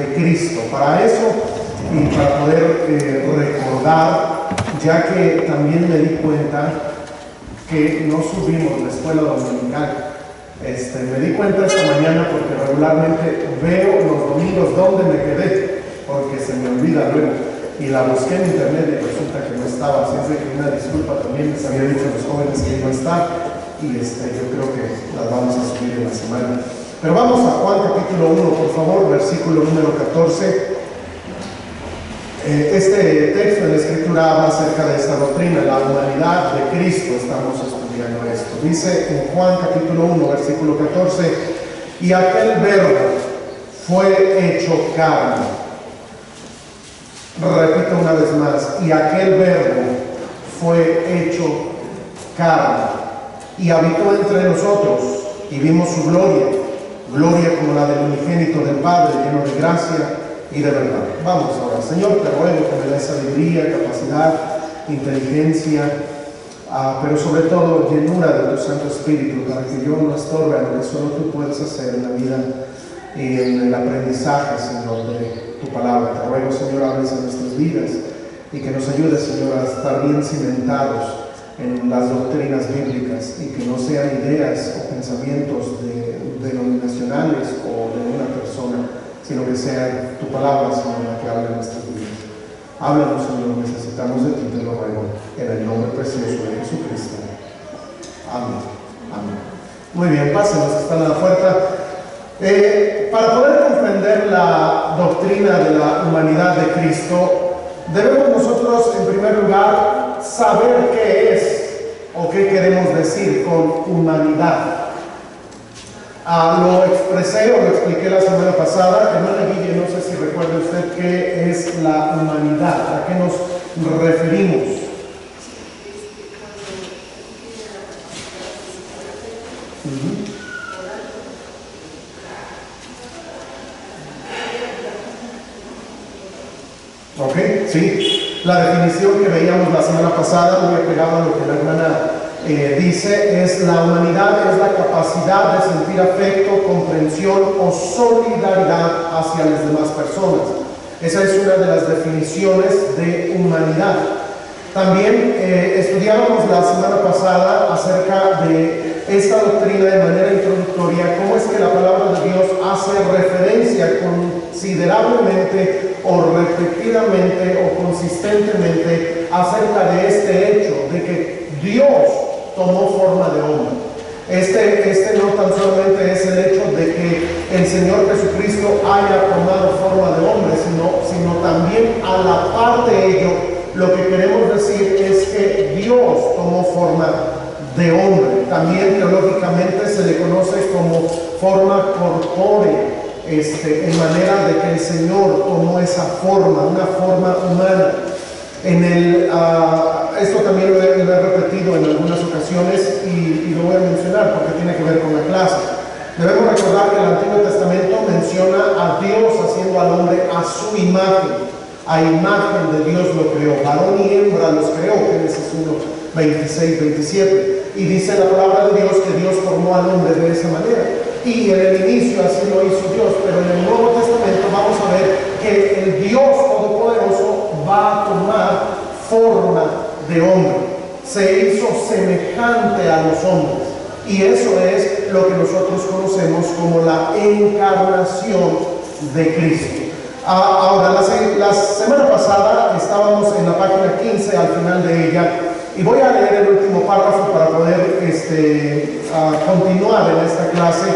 de Cristo. Para eso y para poder recordar, ya que también me di cuenta que no subimos la escuela dominical. Me di cuenta esta mañana porque regularmente veo los domingos dónde me quedé, porque se me olvida luego, y la busqué en internet y resulta que no estaba, así es de que una disculpa, también les había dicho a los jóvenes que iba a estar, y yo creo que las vamos a subir en la semana. Pero vamos a Juan capítulo 1, por favor, versículo número 14. Este texto en la Escritura habla acerca de esta doctrina, la humanidad de Cristo. Estamos estudiando esto. Dice en Juan capítulo 1, versículo 14: y aquel verbo fue hecho carne. Repito una vez más: y aquel verbo fue hecho carne, y habitó entre nosotros, y vimos su gloria, gloria como la del unigénito del Padre, lleno de gracia y de verdad. Vamos ahora. Señor, te ruego que me des sabiduría, capacidad, inteligencia, pero sobre todo llenura de tu Santo Espíritu, para que yo no estorbe a lo que solo tú puedes hacer en la vida y en el aprendizaje, Señor, de tu palabra. Te ruego, Señor, hables en nuestras vidas y que nos ayudes, Señor, a estar bien cimentados en las doctrinas bíblicas, y que no sean ideas o pensamientos denominacionales o de una persona, sino que sea tu palabra, Señor, la que hable en nuestras vidas. Háblanos, Señor, necesitamos de ti, te lo ruego, en el nombre precioso de Jesucristo. Amén. Amén. Muy bien, pasen los que están a la puerta. Para poder comprender la doctrina de la humanidad de Cristo, debemos nosotros, en primer lugar, saber qué es o qué queremos decir con humanidad. Lo expresé o lo expliqué la semana pasada. Hermana Guille, no sé si recuerda usted qué es la humanidad, a qué nos referimos. Ok, sí. La definición que veíamos la semana pasada, muy apegada a lo que la hermana dice, es: la humanidad es la capacidad de sentir afecto, comprensión o solidaridad hacia las demás personas. Esa es una de las definiciones de humanidad. También estudiábamos la semana pasada acerca de esta doctrina de manera introductoria, cómo es que la palabra de Dios hace referencia considerablemente o repetidamente o consistentemente acerca de este hecho, de que Dios tomó forma de hombre. Este no tan solamente es el hecho de que el Señor Jesucristo haya tomado forma de hombre, sino también a la par de ello, lo que queremos decir es que Dios tomó forma de hombre. También teológicamente se le conoce como forma corpórea, en manera de que el Señor tomó esa forma, una forma humana. Esto también lo he repetido en algunas ocasiones y lo voy a mencionar porque tiene que ver con la clase. Debemos recordar que el Antiguo Testamento menciona a Dios haciendo al hombre a su imagen. A imagen de Dios lo creó, varón y hembra los creó, Génesis 1, 26, 27. Y dice la palabra de Dios que Dios formó al hombre de esa manera. Y en el inicio así lo hizo Dios, pero en el Nuevo Testamento vamos a ver que el Dios Todopoderoso va a tomar forma de hombre. Se hizo semejante a los hombres. Y eso es lo que nosotros conocemos como la encarnación de Cristo. Ahora, la semana pasada estábamos en la página 15, al final de ella, y voy a leer el último párrafo para poder continuar en esta clase.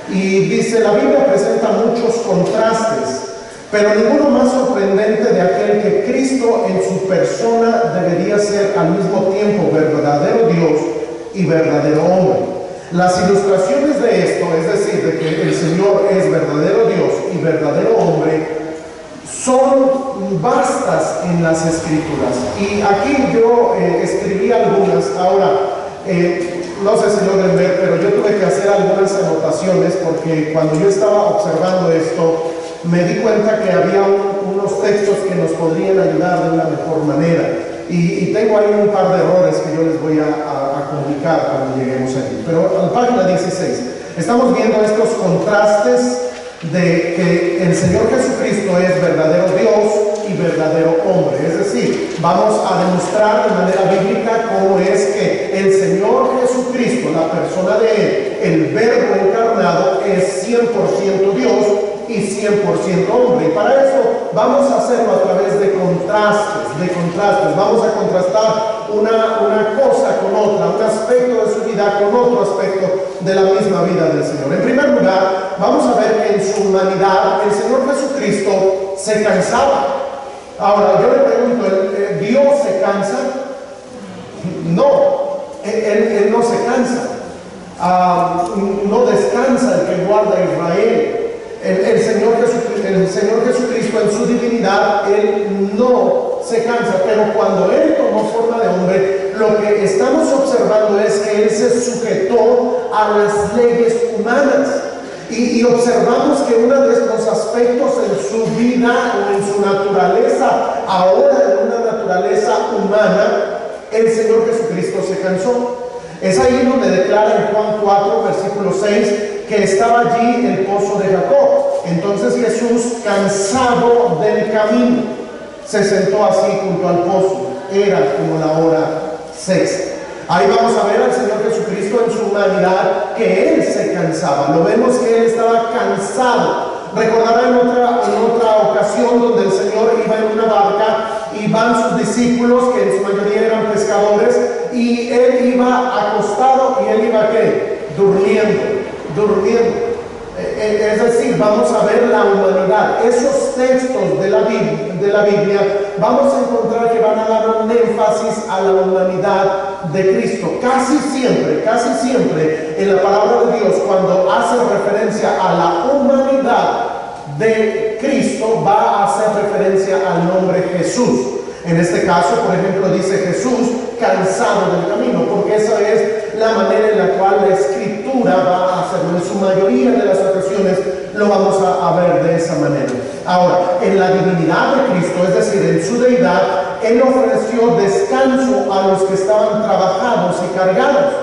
Y dice: la Biblia presenta muchos contrastes, pero ninguno más sorprendente de aquel que Cristo en su persona debería ser al mismo tiempo verdadero Dios y verdadero hombre. Las ilustraciones de esto, es decir, de que el Señor es verdadero Dios y verdadero hombre, son vastas en las Escrituras. Y aquí yo escribí algunas. Ahora, no sé si logren ver, pero yo tuve que hacer algunas anotaciones porque cuando yo estaba observando esto, me di cuenta que había unos textos que nos podrían ayudar de una mejor manera. Y tengo ahí un par de errores que yo les voy a comunicar cuando lleguemos allí. Pero en la página 16 estamos viendo estos contrastes de que el Señor Jesucristo es verdadero Dios y verdadero hombre. Es decir, vamos a demostrar de manera bíblica cómo es que el Señor Jesucristo, la persona de Él, el Verbo encarnado, es 100% Dios y 100% hombre. Y para eso vamos a hacerlo a través de contrastes. Vamos a contrastar una cosa con otra, un aspecto de su vida con otro aspecto de la misma vida del Señor. En primer lugar, vamos a ver que en su humanidad el Señor Jesucristo se cansaba. Ahora, yo le pregunto, ¿Dios se cansa? No, Él no se cansa. No descansa el que guarda a Israel. El Señor Jesucristo en su divinidad, Él no se cansa, pero cuando Él tomó forma de hombre, lo que estamos observando es que Él se sujetó a las leyes humanas. Y observamos que uno de estos aspectos en su vida o en su naturaleza, ahora en una naturaleza humana, el Señor Jesucristo se cansó. Es ahí donde declara en Juan 4, versículo 6, que estaba allí el pozo de Jacob. Entonces Jesús, cansado del camino, se sentó así junto al pozo. Era como la hora sexta. Ahí vamos a ver al Señor Jesucristo en su humanidad, que Él se cansaba. Lo vemos que Él estaba cansado. Recordará en otra ocasión donde el Señor iba en una barca y van sus discípulos, que en su mayoría eran pescadores, y Él iba acostado y Él iba ¿qué? Durmiendo. Es decir, vamos a ver la humanidad. Esos textos de la Biblia vamos a encontrar que van a dar un énfasis a la humanidad de Cristo. Casi siempre en la palabra de Dios, cuando hace referencia a la humanidad de Cristo, va a hacer referencia al nombre Jesús. En este caso, por ejemplo, dice Jesús cansado del camino, porque esa es la manera en la cual la Escritura va a hacerlo. En su mayoría de las ocasiones lo vamos a ver de esa manera. Ahora, en la divinidad de Cristo, es decir, en su deidad, Él ofreció descanso a los que estaban trabajados y cargados.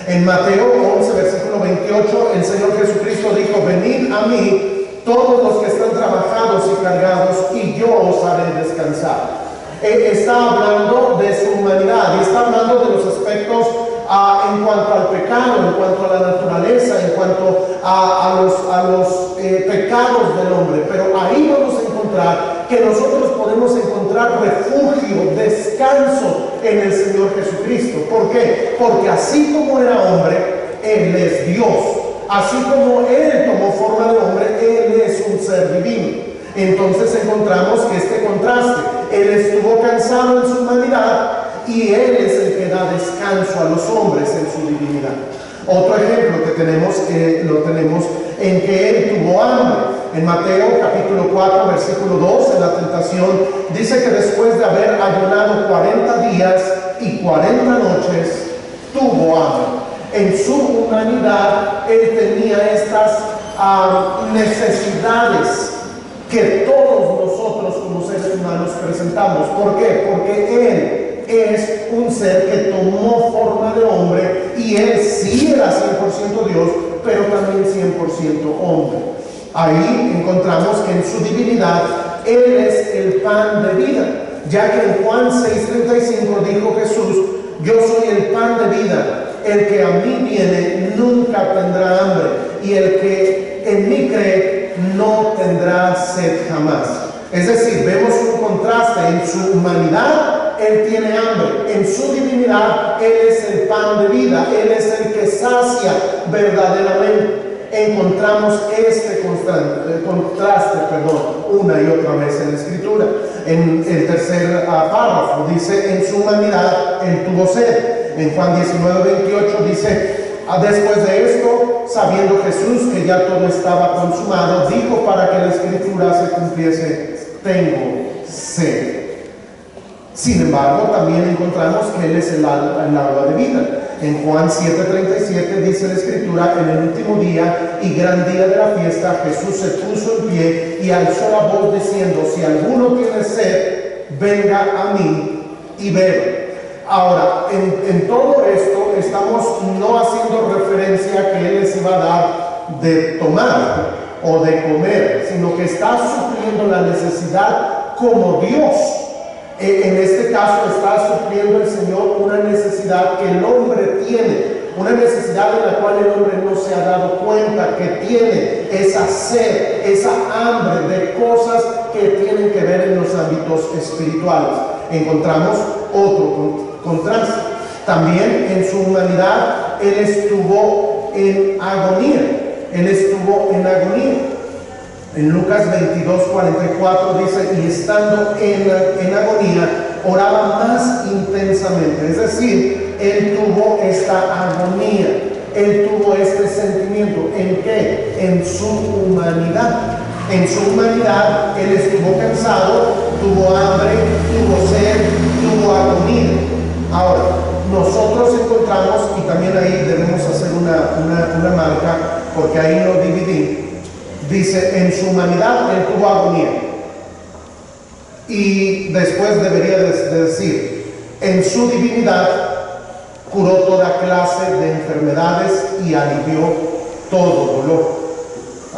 En Mateo 11, versículo 28, el Señor Jesucristo dijo: venid a mí todos los que están trabajados y cargados, y yo os haré descansar. Está hablando de su humanidad y está hablando de los aspectos en cuanto al pecado, en cuanto a la naturaleza, en cuanto a los pecados del hombre. Pero ahí vamos a encontrar que nosotros podemos encontrar refugio, descanso en el Señor Jesucristo. ¿Por qué? Porque así como era hombre, Él es Dios. Así como Él tomó forma de hombre, Él es un ser divino. Entonces encontramos que este contraste: Él estuvo cansado en su humanidad y Él es el que da descanso a los hombres en su divinidad. Otro ejemplo que tenemos, lo tenemos en que Él tuvo hambre. En Mateo capítulo 4, versículo 2, en la tentación, dice que después de haber ayunado 40 días y 40 noches, tuvo hambre. En su humanidad, Él tenía estas necesidades que todos nosotros como seres humanos presentamos. ¿Por qué? Porque Él es un ser que tomó forma de hombre, y Él sí era 100% Dios, pero también 100% hombre. Ahí encontramos que en su divinidad Él es el pan de vida, ya que en Juan 6:35 dijo Jesús: yo soy el pan de vida, el que a mí viene nunca tendrá hambre, y el que en mí cree no tendrá sed jamás. Es decir, vemos un contraste. En su humanidad Él tiene hambre, en su divinidad Él es el pan de vida, Él es el que sacia verdaderamente. Encontramos este contraste una y otra vez en la Escritura. En el tercer párrafo dice: en su humanidad Él tuvo sed. En Juan 19:28 dice: después de esto, sabiendo Jesús que ya todo estaba consumado, dijo para que la Escritura se cumpliese: tengo sed. Sin embargo, también encontramos que Él es el agua de vida. En Juan 7:37 dice la Escritura: en el último día y gran día de la fiesta, Jesús se puso en pie y alzó la voz diciendo: si alguno tiene sed, venga a mí y beba. Ahora, en todo esto estamos no haciendo referencia a que Él les iba a dar de tomar, o de comer, sino que está supliendo la necesidad como Dios. En este caso está supliendo el Señor una necesidad que el hombre tiene, una necesidad en la cual el hombre no se ha dado cuenta que tiene, esa sed, esa hambre de cosas que tienen que ver en los ámbitos espirituales. Encontramos otro contraste. También en su humanidad Él estuvo en agonía. Él estuvo en agonía. En Lucas 22:44 dice, y estando en agonía, oraba más intensamente. Es decir, Él tuvo esta agonía, Él tuvo este sentimiento. ¿En qué? En su humanidad. En su humanidad, Él estuvo cansado, tuvo hambre, tuvo sed, tuvo agonía. Ahora, nosotros encontramos, y también ahí debemos hacer una marca, porque ahí lo dividí. Dice, en su humanidad Él tuvo agonía. Y después debería de decir, en su divinidad curó toda clase de enfermedades y alivió todo dolor.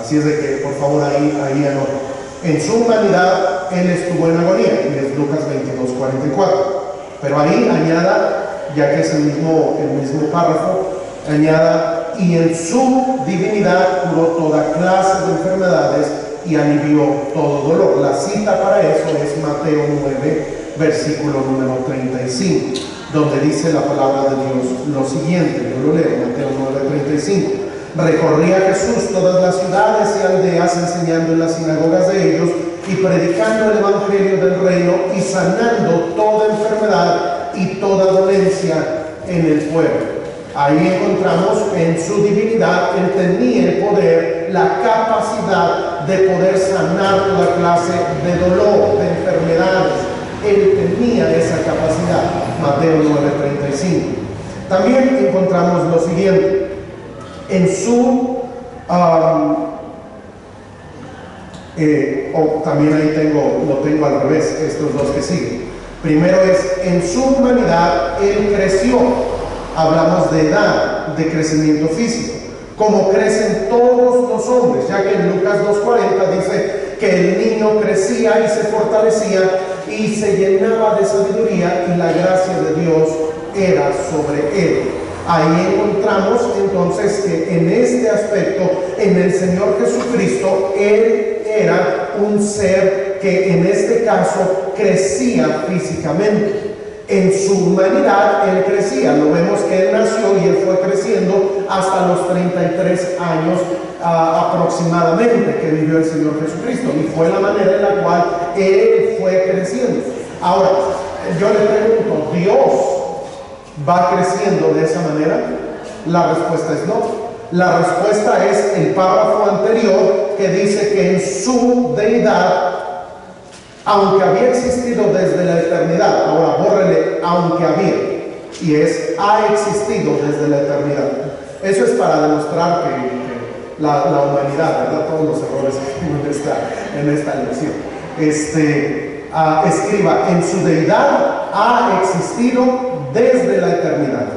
Así es de que, por favor, ahí anoten. En su humanidad Él estuvo en agonía, y es Lucas 22:44. Pero ahí añada, ya que es el mismo párrafo, añada, y en su divinidad curó toda clase de enfermedades y alivió todo dolor. La cita para eso es Mateo 9, versículo número 35, donde dice la palabra de Dios lo siguiente. Yo lo leo, Mateo 9:35. Recorría Jesús todas las ciudades y aldeas, enseñando en las sinagogas de ellos y predicando el evangelio del reino y sanando toda enfermedad y toda dolencia en el pueblo. Ahí encontramos en su divinidad, Él tenía el poder, la capacidad de poder sanar toda clase de dolor, de enfermedades. Él tenía esa capacidad. Mateo 9:35. También encontramos lo siguiente. En su también ahí lo tengo al revés, estos dos que siguen. Primero es, en su humanidad Él creció. Hablamos de edad, de crecimiento físico, como crecen todos los hombres, ya que en Lucas 2:40 dice que el niño crecía y se fortalecía y se llenaba de sabiduría y la gracia de Dios era sobre él. Ahí encontramos entonces que en este aspecto, en el Señor Jesucristo, Él era un ser que en este caso crecía físicamente. En su humanidad Él crecía. Lo vemos que Él nació y Él fue creciendo hasta los 33 años aproximadamente que vivió el Señor Jesucristo, y fue la manera en la cual Él fue creciendo. Ahora, yo le pregunto, ¿Dios va creciendo de esa manera? La respuesta es no. La respuesta es el párrafo anterior, que dice que en su deidad, aunque había existido desde la eternidad, ahora bórrele aunque había, y es ha existido desde la eternidad. Eso es para demostrar que la humanidad, ¿verdad? Todos los errores en esta lección. Escriba, en su deidad ha existido desde la eternidad.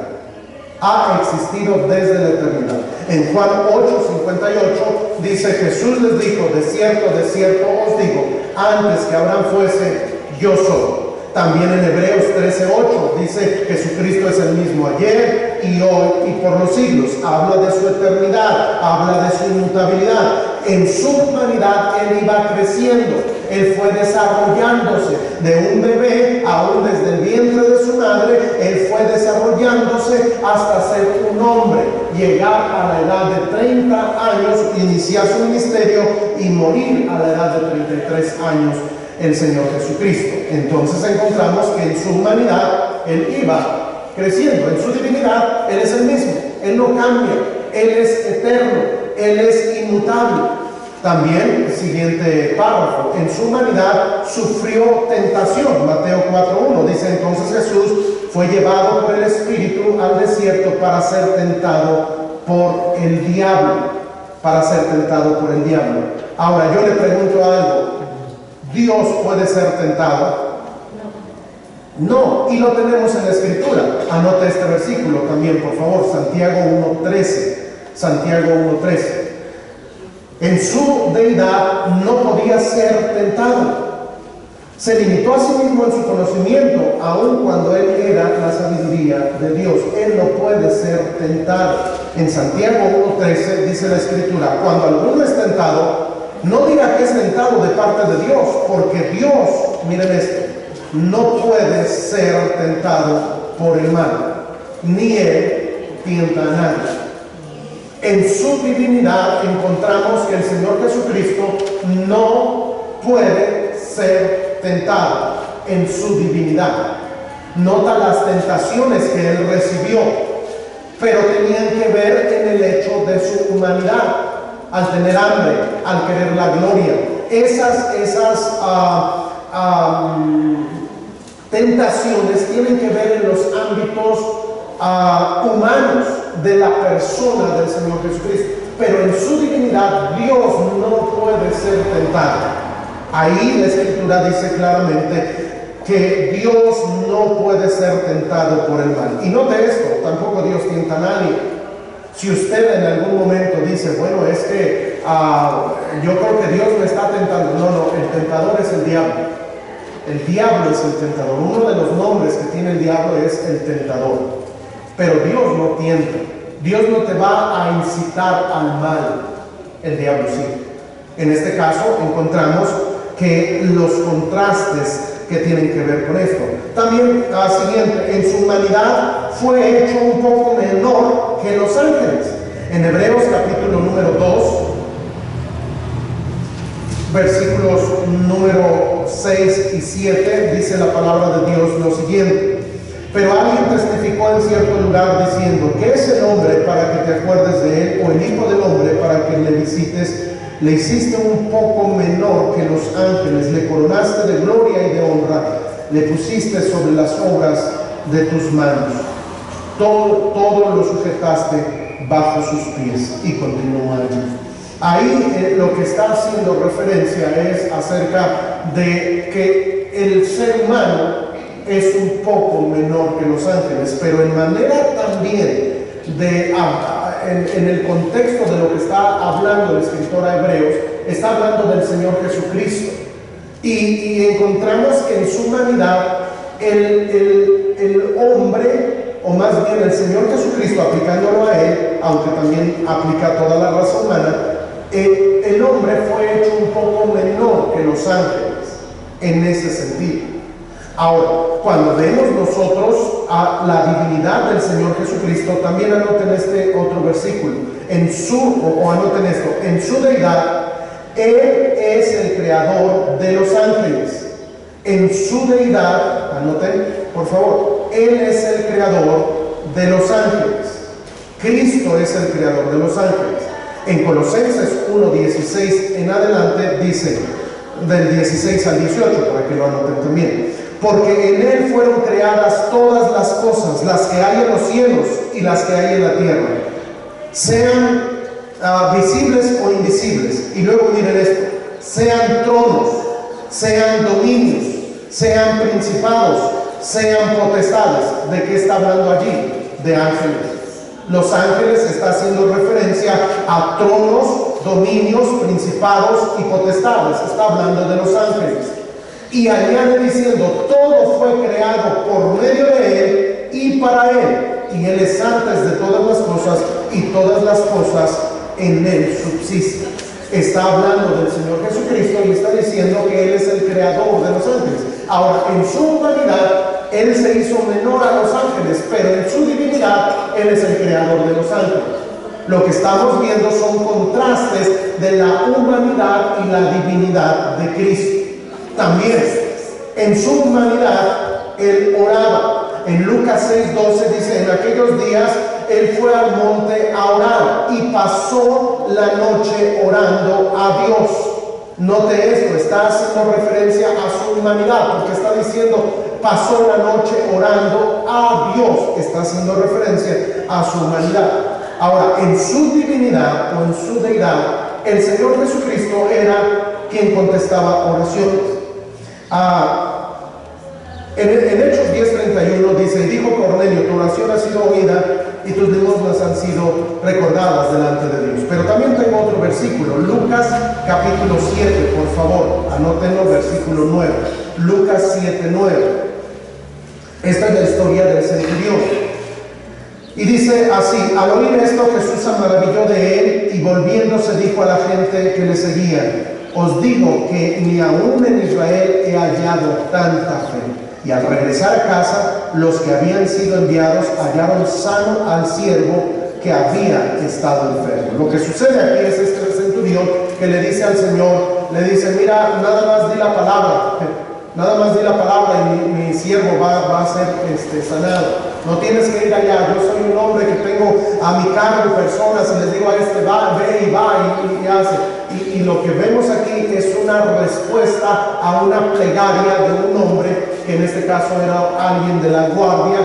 Ha existido desde la eternidad. En Juan 8:58 dice, Jesús les dijo, de cierto os digo, antes que Abraham fuese, yo soy. También en Hebreos 13:8 dice, Jesucristo es el mismo ayer y hoy y por los siglos. Habla de su eternidad, habla de su inmutabilidad. En su humanidad Él iba creciendo, Él fue desarrollándose de un bebé, aún desde el vientre de su madre. Él fue desarrollándose hasta ser un hombre, llegar a la edad de 30 años, iniciar su ministerio y morir a la edad de 33 años el Señor Jesucristo. Entonces encontramos que en su humanidad Él iba creciendo. En su divinidad Él es el mismo, Él no cambia, Él es eterno, Él es inmutable. También, el siguiente párrafo, en su humanidad sufrió tentación. Mateo 4:1 dice, entonces Jesús fue llevado por el Espíritu al desierto para ser tentado por el diablo. Para ser tentado por el diablo. Ahora, yo le pregunto algo. ¿Dios puede ser tentado? No, y lo tenemos en la Escritura. Anota este versículo también, por favor, Santiago 1:13. Santiago 1:13. En su deidad no podía ser tentado. Se limitó a sí mismo en su conocimiento, aun cuando él era la sabiduría de Dios. Él no puede ser tentado. En Santiago 1:13 dice la Escritura: cuando alguno es tentado, no diga que es tentado de parte de Dios, porque Dios, miren esto, no puede ser tentado por el mal, ni él tienta a nadie. En su divinidad encontramos que el Señor Jesucristo no puede ser tentado en su divinidad. Nota las tentaciones que él recibió, pero tenían que ver en el hecho de su humanidad, al tener hambre, al querer la gloria. Esas tentaciones tienen que ver en los ámbitos humanos de la persona del Señor Jesucristo, pero en su divinidad Dios no puede ser tentado. Ahí la Escritura dice claramente que Dios no puede ser tentado por el mal. Y note esto, tampoco Dios tienta a nadie. Si usted en algún momento dice, bueno, es que yo creo que Dios me está tentando. No, el tentador es el diablo. El diablo es el tentador. Uno de los nombres que tiene el diablo es el tentador. Pero Dios no tienta. Dios no te va a incitar al mal. El diablo sí. En este caso encontramos que los contrastes que tienen que ver con esto. También, siguiente, en su humanidad fue hecho un poco menor que los ángeles. En Hebreos capítulo número 2, versículos número 6 y 7, dice la palabra de Dios lo siguiente: pero alguien testificó en cierto lugar diciendo, ¿qué es el hombre para que te acuerdes de él? O el hijo del hombre para que le visites. Le hiciste un poco menor que los ángeles, le coronaste de gloria y de honra, le pusiste sobre las obras de tus manos. Todo lo sujetaste bajo sus pies. Y continuó allí. Ahí lo que está haciendo referencia es acerca de que el ser humano es un poco menor que los ángeles, pero en manera también de en el contexto de lo que está hablando el escritor a Hebreos, está hablando del Señor Jesucristo. Y encontramos que en su humanidad el hombre, o más bien el Señor Jesucristo, aplicándolo a él, aunque también aplica a toda la raza humana, el hombre fue hecho un poco menor que los ángeles en ese sentido. Ahora, cuando vemos nosotros a la divinidad del Señor Jesucristo, también anoten este otro versículo. Anoten esto: en su deidad, Él es el creador de los ángeles. En su deidad, anoten por favor, Él es el creador de los ángeles. Cristo es el creador de los ángeles. En Colosenses 1:16 en adelante dice, del 16 al 18, para que lo anoten también: porque en él fueron creadas todas las cosas, las que hay en los cielos y las que hay en la tierra, sean visibles o invisibles. Y luego miren esto: sean tronos, sean dominios, sean principados, sean potestades. ¿De qué está hablando allí? De ángeles. Los ángeles está haciendo referencia a tronos, dominios, principados y potestades. Está hablando de los ángeles. Y añade diciendo, todo fue creado por medio de él y para él, y él es antes de todas las cosas, y todas las cosas en él subsisten. Está hablando del Señor Jesucristo y está diciendo que él es el creador de los ángeles. Ahora, en su humanidad él se hizo menor a los ángeles, pero en su divinidad él es el creador de los ángeles. Lo que estamos viendo son contrastes de la humanidad y la divinidad de Cristo. También en su humanidad él oraba. En Lucas 6:12 dice, en aquellos días él fue al monte a orar y pasó la noche orando a Dios. Note esto, está haciendo referencia a su humanidad, porque está diciendo pasó la noche orando a Dios. Está haciendo referencia a su humanidad. Ahora, en su divinidad o en su deidad, el Señor Jesucristo era quien contestaba oraciones. En Hechos 10:38 31 dice: y dijo Cornelio, tu oración ha sido oída y tus limosnas han sido recordadas delante de Dios. Pero también tengo otro versículo, Lucas capítulo 7, por favor, anótenlo, versículo 9. Lucas 7, 9. Esta es la historia del centurión. Y dice así: al oír esto, Jesús se maravilló de él y volviéndose dijo a la gente que le seguía: os digo que ni aún en Israel he hallado tanta fe. Y al regresar a casa, los que habían sido enviados hallaron sano al siervo que había estado enfermo. Lo que sucede aquí es este centurión que le dice al Señor, le dice: mira, nada más di la palabra, y mi siervo va a ser sanado. No tienes que ir allá. Yo soy un hombre que tengo a mi cargo personas y les digo a va, ve y va y hace. Y lo que vemos aquí es una respuesta a una plegaria de un hombre que en este caso era alguien de la guardia,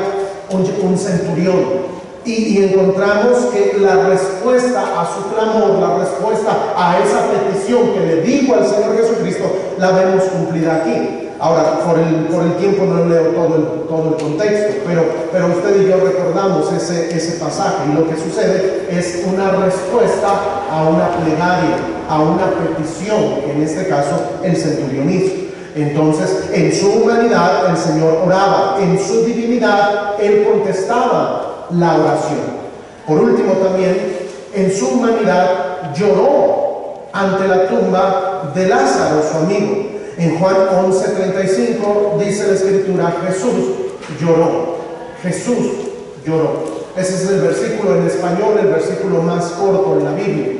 un centurión. Y encontramos que la respuesta a su clamor, la respuesta a esa petición que le dijo al Señor Jesucristo, la vemos cumplida aquí. Ahora, por el tiempo no leo todo el contexto, pero usted y yo recordamos ese pasaje, y lo que sucede es una respuesta a una plegaria, a una petición, que en este caso el centurión hizo. Entonces, en su humanidad el Señor oraba, en su divinidad Él contestaba la oración. Por último, también en su humanidad lloró ante la tumba de Lázaro, su amigo. En Juan 11:35 dice la Escritura: Jesús lloró. Jesús lloró. Ese es el versículo en español, el versículo más corto en la Biblia.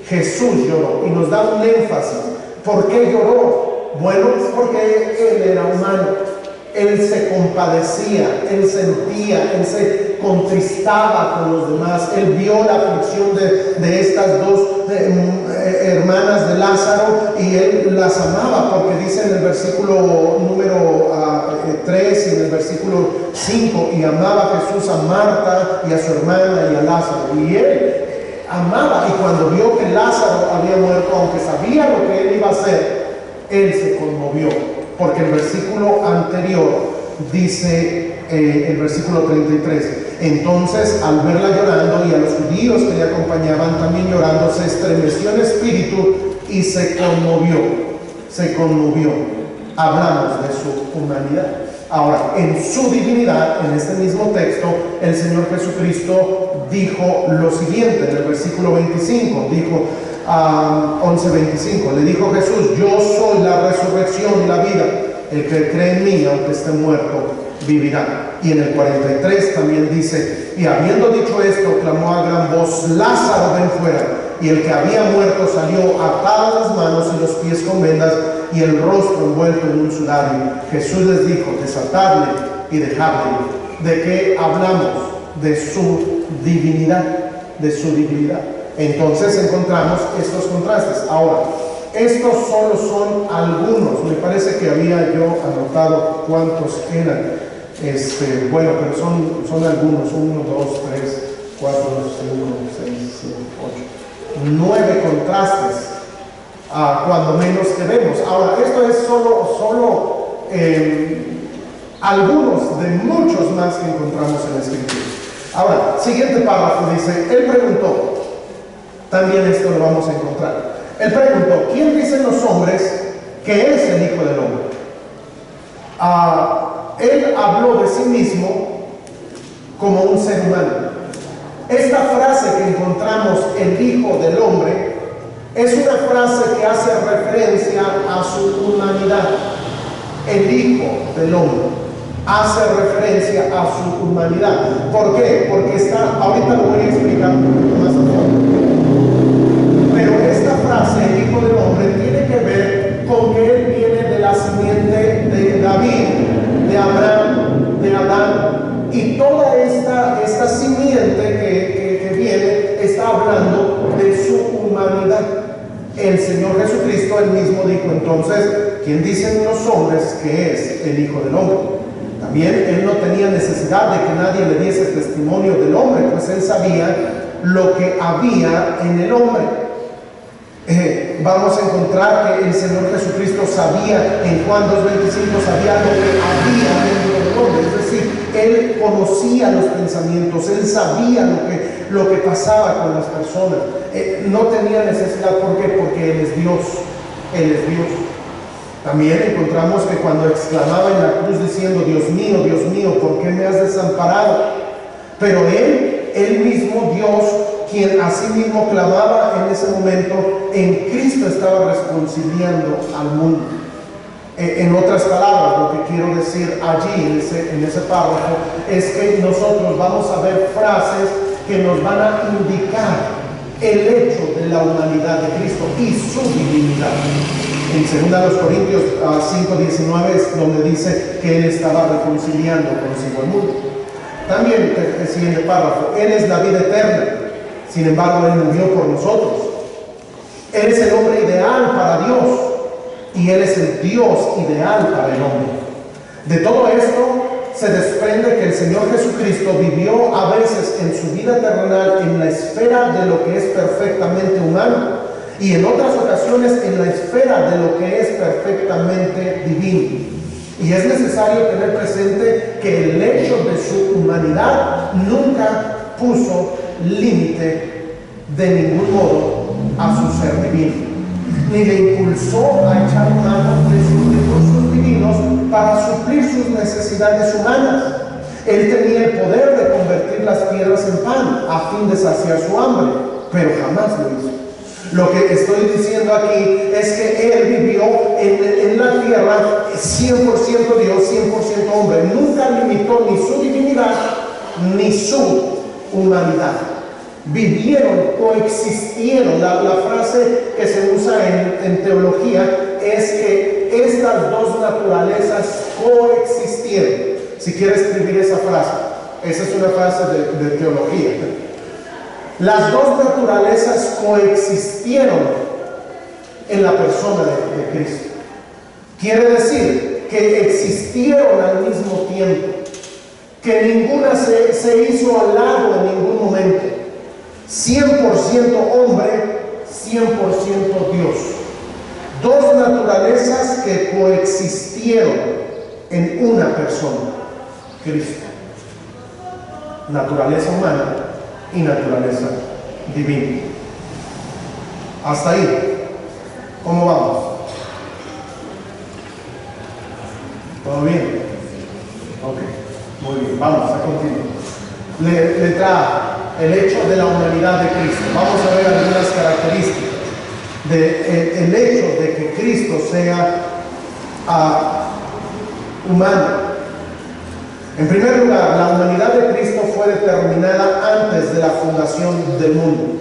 Jesús lloró, y nos da un énfasis. ¿Por qué lloró? Bueno, es porque Él era humano. Él se compadecía, Él sentía, Él se contristaba con los demás. Él vio la aflicción de estas dos hermanas de Lázaro, y Él las amaba, porque dice en el versículo número 3 y en el versículo 5: y amaba Jesús a Marta y a su hermana y a Lázaro. Y Él amaba, y cuando vio que Lázaro había muerto, aunque sabía lo que Él iba a hacer, Él se conmovió, porque el versículo anterior dice, el versículo 33: entonces al verla llorando y a los judíos que le acompañaban también llorando, se estremeció en espíritu y se conmovió. Hablamos de su humanidad. Ahora, en su divinidad, en este mismo texto, el Señor Jesucristo dijo lo siguiente, en el versículo 25, dijo 11:25, le dijo Jesús: yo soy la resurrección y la vida, el que cree en mí, aunque esté muerto, vivirá. Y en el 43 también dice: y habiendo dicho esto, clamó a gran voz: Lázaro, ven fuera. Y el que había muerto salió, atadas las manos y los pies con vendas y el rostro envuelto en un sudario. Jesús les dijo: desatadle y dejadle. ¿De qué hablamos? De su divinidad, de su divinidad. Entonces encontramos estos contrastes. Ahora, estos solo son algunos. Me parece que había yo anotado cuántos eran. Bueno, pero son algunos. 1, 2, 3, 4, 5, 6, 7, 8, 9 contrastes, cuando menos que vemos. Ahora, esto es solo algunos de muchos más que encontramos en la Escritura. Ahora, siguiente párrafo dice: él preguntó. También esto lo vamos a encontrar. Él preguntó: ¿quién dicen los hombres que es el Hijo del Hombre? Él habló de sí mismo como un ser humano. Esta frase que encontramos, el Hijo del Hombre, es una frase que hace referencia a su humanidad. El Hijo del Hombre hace referencia a su humanidad. ¿Por qué? Porque ahorita lo voy a explicar un poquito más a fondo. Pero esta frase, el Hijo del Hombre, tiene que ver con que Él viene de la simiente de David, de Abraham, de Adán, y toda esta simiente que viene está hablando de su humanidad. El Señor Jesucristo, Él mismo dijo entonces: ¿quién dicen los hombres que es el Hijo del Hombre? También Él no tenía necesidad de que nadie le diese testimonio del hombre, pues Él sabía lo que había en el hombre. Vamos a encontrar que el Señor Jesucristo sabía, en Juan 2:25, sabía lo que había dentro del hombre, es decir, él conocía los pensamientos, él sabía lo que pasaba con las personas. No tenía necesidad, ¿por qué? Porque él es Dios, él es Dios. También encontramos que cuando exclamaba en la cruz diciendo, Dios mío, ¿por qué me has desamparado? Pero él mismo, Dios, quien a sí mismo clamaba en ese momento, en Cristo estaba reconciliando al mundo. En otras palabras, lo que quiero decir allí, en ese párrafo, es que nosotros vamos a ver frases que nos van a indicar el hecho de la humanidad de Cristo y su divinidad. En 2 Corintios 5:19 es donde dice que Él estaba reconciliando consigo el mundo. También el siguiente párrafo, Él es la vida eterna, sin embargo Él murió por nosotros. Él es el hombre ideal para Dios y Él es el Dios ideal para el hombre. De todo esto se desprende que el Señor Jesucristo vivió a veces en su vida terrenal en la esfera de lo que es perfectamente humano y en otras ocasiones en la esfera de lo que es perfectamente divino. Y es necesario tener presente que el hecho de su humanidad nunca puso límite de ningún modo a su ser divino, ni le impulsó a echar mano de sus recursos divinos para suplir sus necesidades humanas. Él tenía el poder de convertir las piedras en pan a fin de saciar su hambre, pero jamás lo hizo. Lo que estoy diciendo aquí es que Él vivió en la tierra 100% Dios, 100% hombre. Nunca limitó ni su divinidad ni su humanidad. Vivieron, coexistieron. La frase que se usa en teología es que estas dos naturalezas coexistieron. Si quieres escribir esa frase, esa es una frase de teología. Las dos naturalezas coexistieron en la persona de Cristo. Quiere decir que existieron al mismo tiempo, que ninguna se hizo al lado en ningún momento. 100% hombre, 100% Dios. Dos naturalezas que coexistieron en una persona, Cristo. Naturaleza humana y naturaleza divina. Hasta ahí, ¿cómo vamos? ¿Todo bien? Ok, muy bien, vamos a continuar. Letra A, el hecho de la humanidad de Cristo. Vamos a ver algunas características del hecho de que Cristo sea humano. En primer lugar, la humanidad de Cristo fue determinada antes de la fundación del mundo.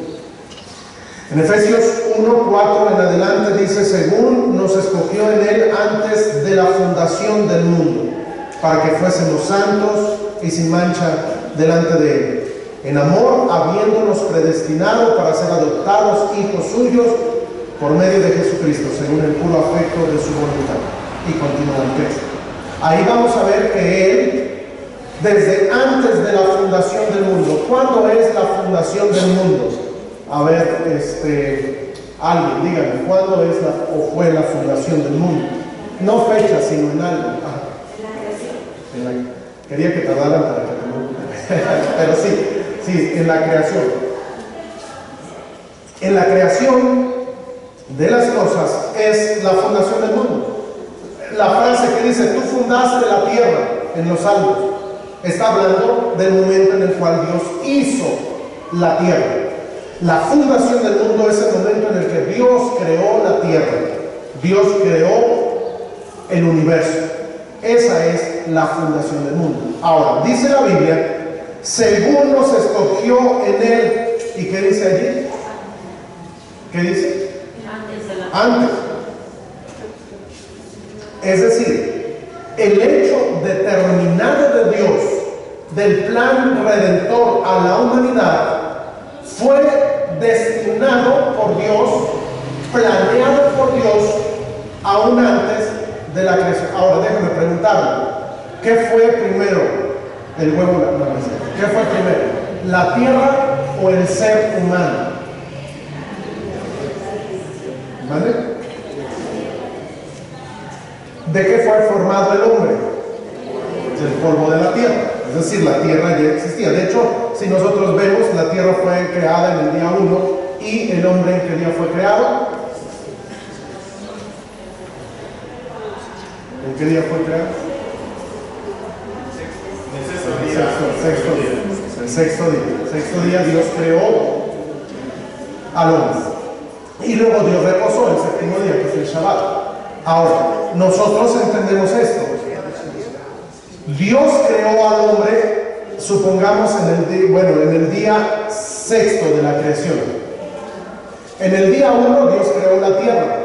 En Efesios 1:4 en adelante dice, según nos escogió en Él antes de la fundación del mundo, para que fuésemos santos y sin mancha delante de Él, en amor, habiéndonos predestinado para ser adoptados hijos suyos por medio de Jesucristo, según el puro afecto de su voluntad. Y continúa el texto. Ahí vamos a ver que Él, desde antes de la fundación del mundo. ¿Cuándo es la fundación del mundo? A ver, alguien, díganme, ¿cuándo es o fue la fundación del mundo? No fecha, sino en algo. Quería que tardaran para que no. Pero sí, en la creación. En la creación de las cosas es la fundación del mundo. La frase que dice, tú fundaste la tierra en los Salmos, está hablando del momento en el cual Dios hizo la tierra. La fundación del mundo es el momento en el que Dios creó la tierra. Dios creó el universo. Esa es la fundación del mundo. Ahora, dice la Biblia, según nos escogió en Él. ¿Y qué dice allí? ¿Qué dice? Antes. Es decir, el hecho determinado de Dios del plan redentor a la humanidad fue destinado por Dios, planeado por Dios aún antes de la creación. Ahora déjame preguntarle, ¿qué fue primero? ¿El huevo o la gallina? ¿Qué fue primero? ¿La tierra o el ser humano? ¿Vale? ¿De qué fue formado el hombre? del polvo de la tierra. Es decir, la tierra ya existía. De hecho, si nosotros vemos, la tierra fue creada en el día 1 y el hombre ¿en qué día fue creado? ¿En qué día fue creado? El sexto día Dios creó al hombre. Y luego Dios reposó el séptimo día, que es el Shabbat. Ahora, nosotros entendemos esto. Dios creó al hombre, supongamos, en el día sexto de la creación. En el día 1 Dios creó la tierra.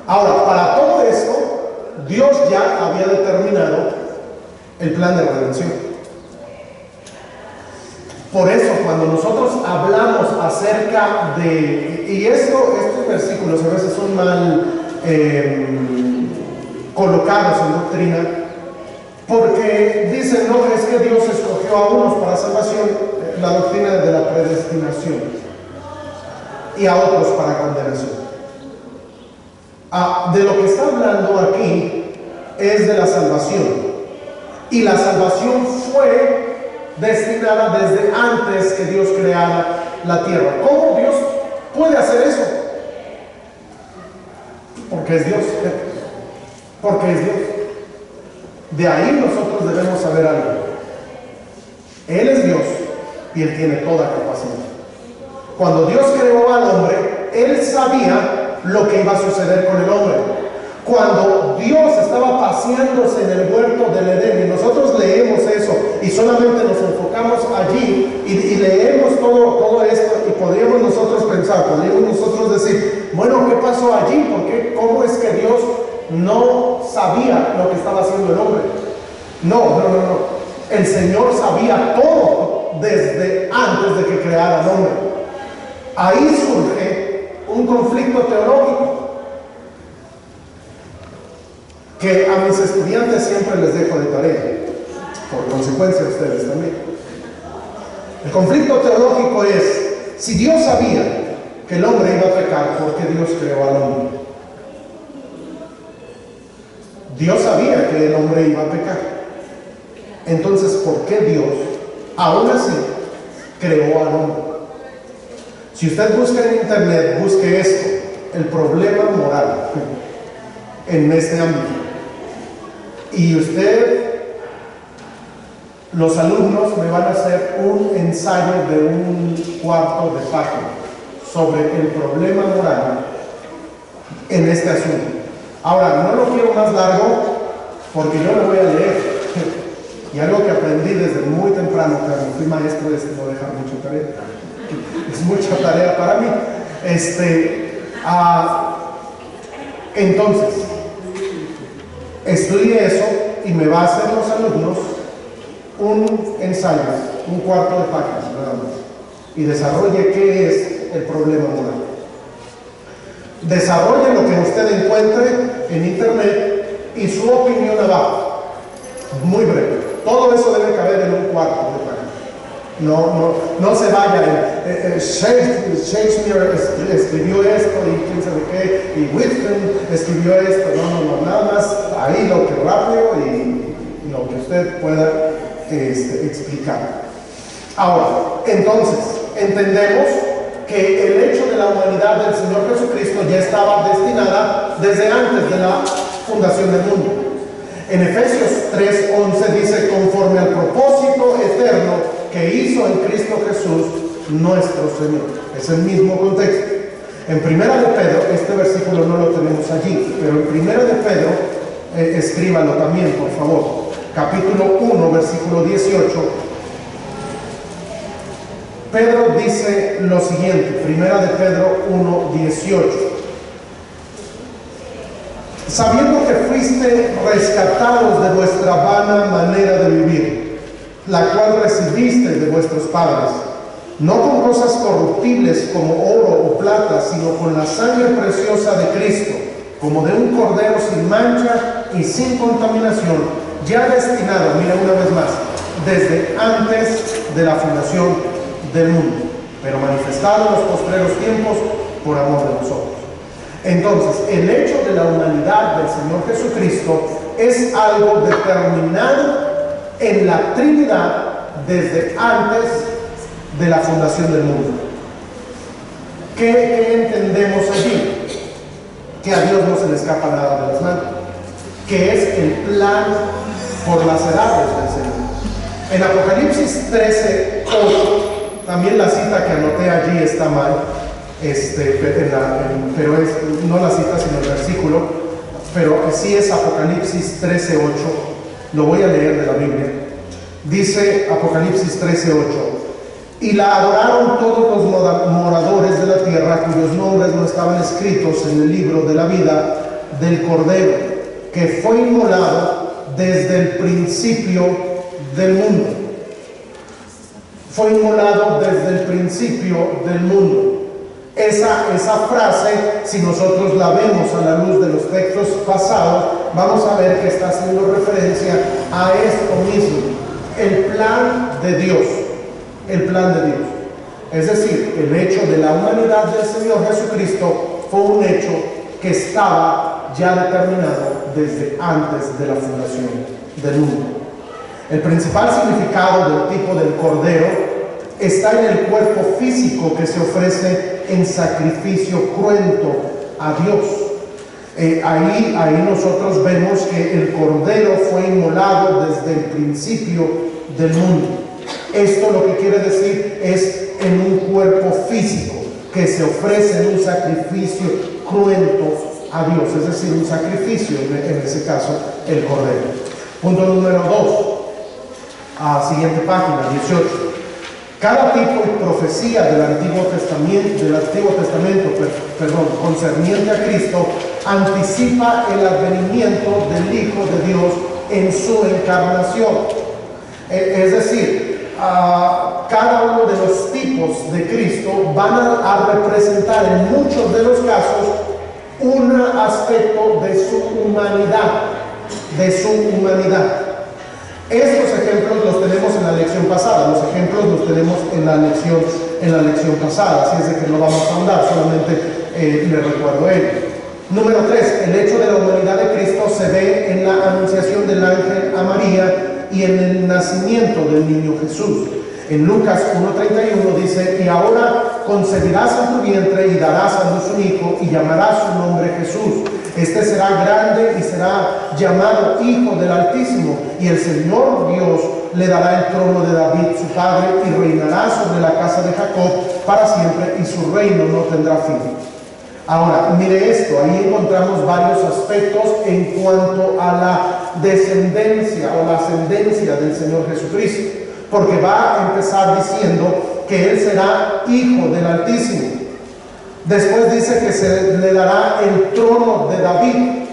Ahora, para todo esto, Dios ya había determinado el plan de redención. Por eso, cuando nosotros hablamos acerca de, y estos versículos a veces son mal colocados en doctrina, porque dicen, no, es que Dios escogió a unos para salvación, la doctrina de la predestinación, y a otros para condenación. De lo que está hablando aquí es de la salvación, y la salvación fue destinada desde antes que Dios creara la tierra. ¿Cómo Dios puede hacer eso? Porque es Dios. Porque es Dios. De ahí nosotros debemos saber algo. Él es Dios y Él tiene toda capacidad. Cuando Dios creó al hombre, Él sabía lo que iba a suceder con el hombre. Cuando Dios estaba paseándose en el huerto del Edén, y nosotros leemos eso y solamente nos enfocamos allí y leemos todo esto, y podríamos nosotros pensar, podríamos nosotros decir, bueno, ¿qué pasó allí? ¿Por qué? ¿Cómo es que Dios no sabía lo que estaba haciendo el hombre? No. El Señor sabía todo desde antes de que creara al hombre. Ahí surge un conflicto teológico que a mis estudiantes siempre les dejo de tarea, por consecuencia a ustedes también. El conflicto teológico es, si Dios sabía que el hombre iba a pecar, ¿por qué Dios creó al hombre? Dios sabía que el hombre iba a pecar. Entonces, ¿por qué Dios, aún así, creó al hombre? Si usted busca en internet, busque esto, el problema moral en este ámbito. Y los alumnos me van a hacer un ensayo de un cuarto de página sobre el problema moral en este asunto. Ahora, no lo quiero más largo porque yo lo voy a leer. Y algo que aprendí desde muy temprano, cuando fui maestro, es no dejar mucha tarea. Es mucha tarea para mí. Entonces, estudie eso y me va a hacer los alumnos un ensayo, un cuarto de página nada más, y desarrolle qué es el problema moral. Desarrolle lo que usted encuentre en internet y su opinión abajo, muy breve. Todo eso debe caber en un cuarto de página. No se vaya. Shakespeare escribió esto y quién sabe qué, y Whitman escribió esto. No, nada más ahí lo que rápido y lo que usted pueda explicar. Ahora, entonces, entendemos que el hecho de la humanidad del Señor Jesucristo ya estaba destinada desde antes de la fundación del mundo. En Efesios 3:11 dice, conforme al propósito eterno que hizo en Cristo Jesús nuestro Señor. Es el mismo contexto. En Primera de Pedro, este versículo no lo tenemos allí, pero en Primera de Pedro, escríbalo también, por favor. Capítulo 1, versículo 18. Pedro dice lo siguiente, Primera de Pedro 1, 18. Sabiendo que fuiste rescatados de vuestra vana manera de vivir, la cual recibiste de vuestros padres, no con cosas corruptibles como oro o plata, sino con la sangre preciosa de Cristo, como de un cordero sin mancha y sin contaminación, ya destinado, mira una vez más, desde antes de la fundación del mundo, pero manifestado en los postreros tiempos por amor de nosotros. Entonces, el hecho de la humanidad del Señor Jesucristo es algo determinado en la Trinidad desde antes de la fundación del mundo. ¿Qué entendemos allí? Que a Dios no se le escapa nada de las manos, que es el plan por las edades del Señor. En Apocalipsis 13:8, también la cita que anoté allí está mal, pero es no la cita sino el versículo, pero sí es Apocalipsis 13:8, lo voy a leer de la Biblia. Dice Apocalipsis 13:8: y la adoraron todos los moradores de la tierra, cuyos nombres no estaban escritos en el libro de la vida del Cordero, que fue inmolado desde el principio del mundo. Fue inmolado desde el principio del mundo. Esa frase, si nosotros la vemos a la luz de los textos pasados, vamos a ver que está haciendo referencia a esto mismo, el plan de Dios. El plan de Dios. Es decir, el hecho de la humanidad del Señor Jesucristo fue un hecho que estaba ya determinado desde antes de la fundación del mundo. El principal significado del tipo del Cordero está en el cuerpo físico que se ofrece en sacrificio cruento a Dios. Ahí nosotros vemos que el Cordero fue inmolado desde el principio del mundo. Esto lo que quiere decir es en un cuerpo físico que se ofrece en un sacrificio cruento a Dios, es decir, un sacrificio, en ese caso, el Cordero. Punto número 2, siguiente página, 18. Cada tipo y profecía del Antiguo Testamento, concerniente a Cristo, anticipa el advenimiento del Hijo de Dios en su encarnación. Es decir, cada uno de los tipos de Cristo van a representar en muchos de los casos un aspecto de su humanidad, Estos ejemplos los tenemos en la lección pasada, los ejemplos los tenemos en la lección pasada, así es de que no vamos a ahondar, solamente le recuerdo ello. Número 3, el hecho de la humanidad de Cristo se ve en la anunciación del ángel a María y en el nacimiento del niño Jesús. En Lucas 1:31 dice: y ahora concebirás en tu vientre y darás a luz un hijo y llamarás su nombre Jesús. Este será grande y será llamado Hijo del Altísimo, y el Señor Dios le dará el trono de David su padre, y reinará sobre la casa de Jacob para siempre, y su reino no tendrá fin. Ahora, mire esto, ahí encontramos varios aspectos en cuanto a la descendencia o la ascendencia del Señor Jesucristo, porque va a empezar diciendo que Él será Hijo del Altísimo. Después dice que se le dará el trono de David,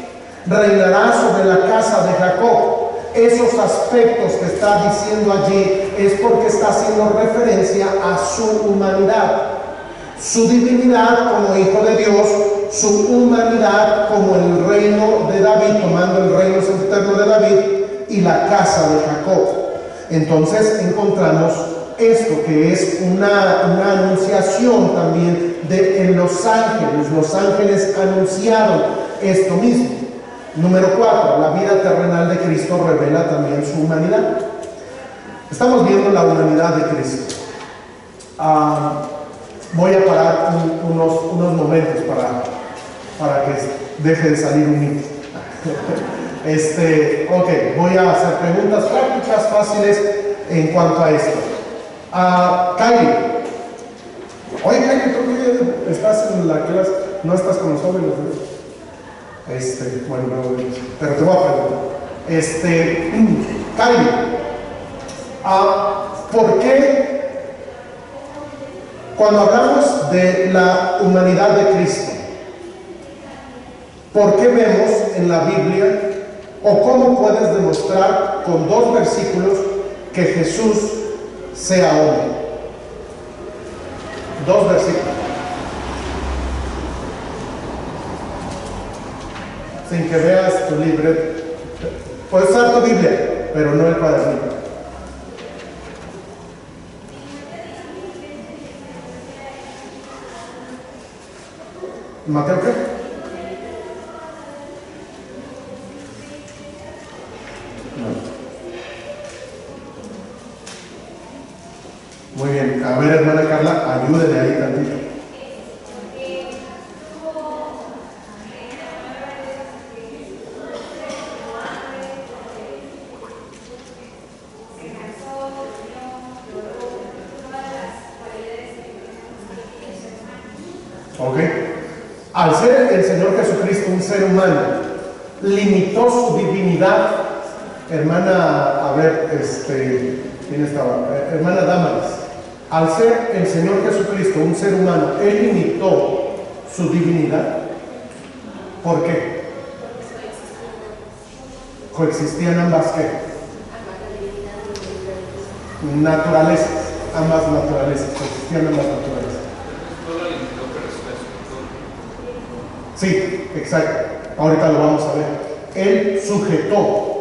reinará sobre la casa de Jacob. Esos aspectos que está diciendo allí es porque está haciendo referencia a su humanidad. Su divinidad como Hijo de Dios, su humanidad como el reino de David, tomando el reino eterno de David y la casa de Jacob. Entonces encontramos esto que es una anunciación también en los ángeles. Los ángeles anunciaron esto mismo. Número 4, la vida terrenal de Cristo revela también su humanidad. Estamos viendo la humanidad de Cristo. Voy a parar unos momentos para que deje de salir un mito. Voy a hacer preguntas prácticas, fáciles en cuanto a esto. Kylie. Oye, Kylie, ¿tú estás en la clase? ¿No estás con los jóvenes? Bueno, no, pero te voy a preguntar. Kylie, ¿por qué cuando hablamos de la humanidad de Cristo, por qué vemos en la Biblia, o cómo puedes demostrar con 2 versículos que Jesús sea hombre? 2 versículos. Sin que veas tu libreta. Puedes usar tu Biblia, pero no el cuadernillo. ¿Mateo qué? Muy bien, a ver, hermana Carla, ayúdele ahí tantito. Ok. Al ser el Señor Jesucristo un ser humano, limitó su divinidad. Hermana, a ver, ¿quién estaba? Hermana Damaris. Al ser el Señor Jesucristo un ser humano, Él limitó su divinidad. ¿Por qué? Coexistían ambas, ¿qué? Naturalezas. Ambas naturalezas. Coexistían ambas naturalezas. Sí, exacto. Ahorita lo vamos a ver. Él sujetó.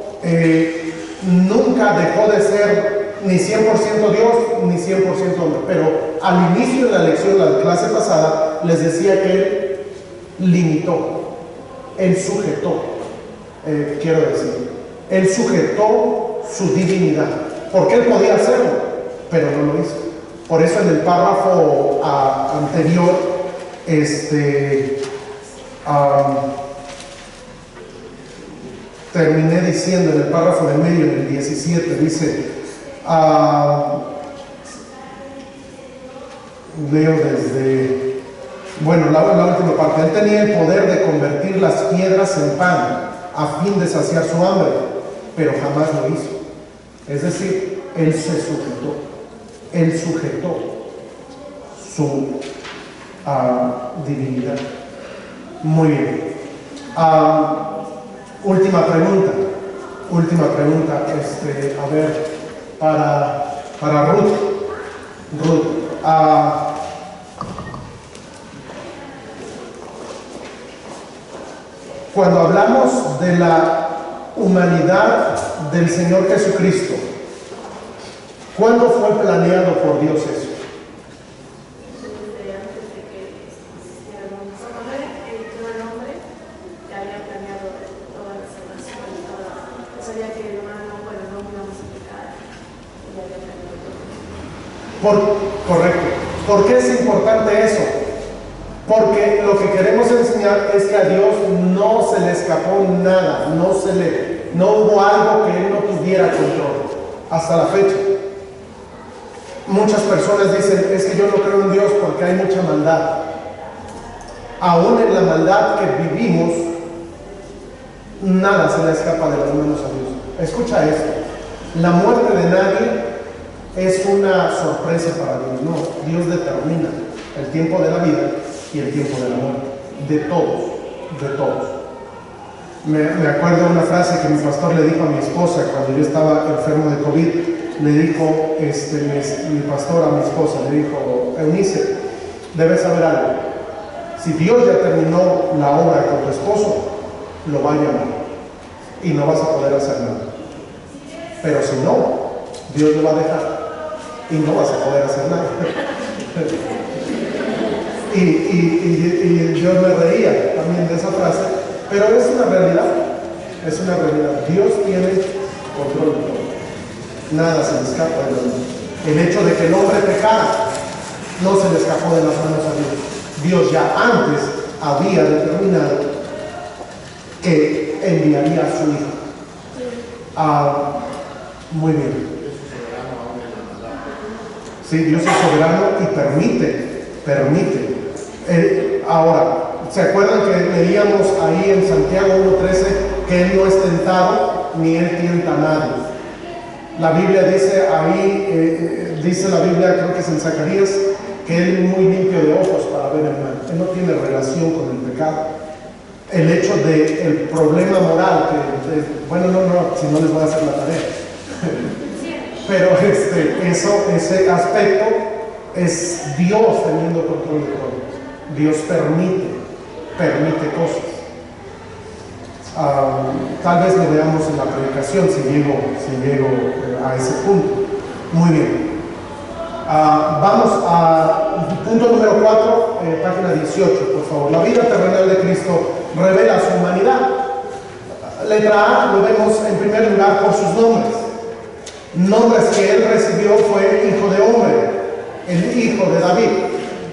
Nunca dejó de ser ni 100% Dios ni 100% hombre. Pero al inicio de la lección, la clase pasada, les decía que Él limitó. Él sujetó. Quiero decir, Él sujetó su divinidad. Porque Él podía hacerlo, pero no lo hizo. Por eso en el párrafo anterior, terminé diciendo en el párrafo de medio, en el 17, dice, leo desde, bueno, la última parte. Él tenía el poder de convertir las piedras en pan a fin de saciar su hambre, pero jamás lo hizo. Es decir, Él se sujetó. Él sujetó su divinidad. Muy bien. Última pregunta. A ver, para Ruth. Cuando hablamos de la humanidad del Señor Jesucristo, ¿cuándo fue planeado por Dios eso? Correcto. ¿Por qué es importante eso? Porque lo que queremos enseñar es que a Dios no se le escapó nada, no hubo algo que Él no tuviera control hasta la fecha. Muchas personas dicen, es que yo no creo en Dios porque hay mucha maldad. Aún en la maldad que vivimos, nada se le escapa de las manos a Dios. Escucha esto: la muerte de nadie es una sorpresa para Dios. No, Dios determina el tiempo de la vida y el tiempo de la muerte, de todos. Me acuerdo de una frase que mi pastor le dijo a mi esposa cuando yo estaba enfermo de COVID. Le dijo mi pastor a mi esposa, le dijo: Eunice, debes saber algo. Si Dios ya terminó la obra con tu esposo, lo va a llamar y no vas a poder hacer nada. Pero si no, Dios lo va a dejar y no vas a poder hacer nada. y yo me reía también de esa frase, pero es una realidad. Dios tiene control de todo. Nada se le escapa de Dios. El hecho de que el hombre pecara no se le escapó de las manos a Dios. Dios ya antes había determinado que enviaría a su Hijo. Muy bien. Sí, Dios es soberano y permite. Ahora, ¿se acuerdan que leíamos ahí en Santiago 1:13 que Él no es tentado ni Él tienta a nadie? La Biblia dice ahí, dice la Biblia, creo que es en Zacarías, que Él es muy limpio de ojos para ver el mal. Él no tiene relación con el pecado. El hecho del problema moral, bueno, si no les voy a hacer la tarea. Pero ese aspecto es Dios teniendo control de todo. Dios permite cosas. Tal vez lo veamos en la predicación si llego a ese punto. Muy bien. Vamos a punto número 4, página 18, por favor. La vida terrenal de Cristo revela su humanidad. letra A lo vemos en primer lugar por sus nombres. Nombres que él recibió fue hijo de hombre, el hijo de David.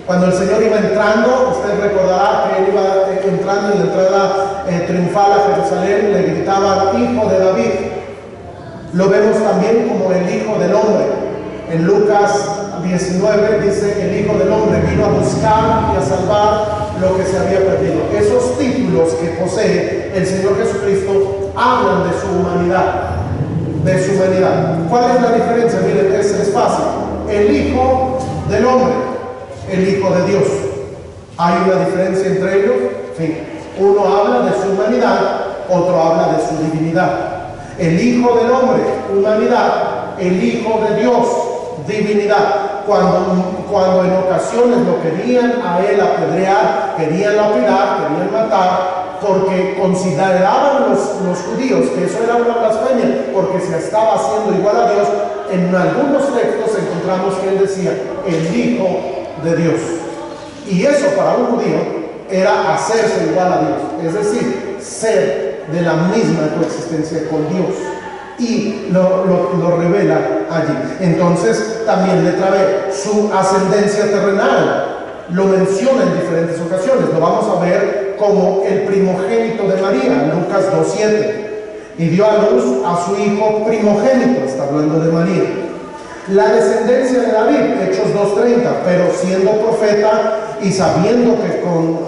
Cuando el Señor iba entrando, usted recordará que él iba entrando en la entrada triunfal a Jerusalén, le gritaban hijo de David. Lo vemos también como el hijo del hombre. En Lucas 19 dice: el hijo del hombre vino a buscar y a salvar lo que se había perdido. Esos títulos que posee el Señor Jesucristo hablan de su humanidad. De su humanidad. ¿Cuál es la diferencia? Miren, es fácil. El hijo del hombre, el hijo de Dios. ¿Hay una diferencia entre ellos? Sí. Uno habla de su humanidad, otro habla de su divinidad. El hijo del hombre, humanidad; el hijo de Dios, divinidad. Cuando en ocasiones lo querían a él apedrear, querían lapidar, querían matar, porque consideraban los judíos que eso era una blasfemia, porque se estaba haciendo igual a Dios. En algunos textos encontramos que él decía el hijo de Dios, y eso para un judío era hacerse igual a Dios, es decir, ser de la misma coexistencia con Dios, y lo revela allí. Entonces también letra B, su ascendencia terrenal lo menciona en diferentes ocasiones. Lo vamos a ver como el primogénito de María, Lucas 2:7, y dio a luz a su hijo primogénito, está hablando de María. La descendencia de David, Hechos 2:30, pero siendo profeta y sabiendo que con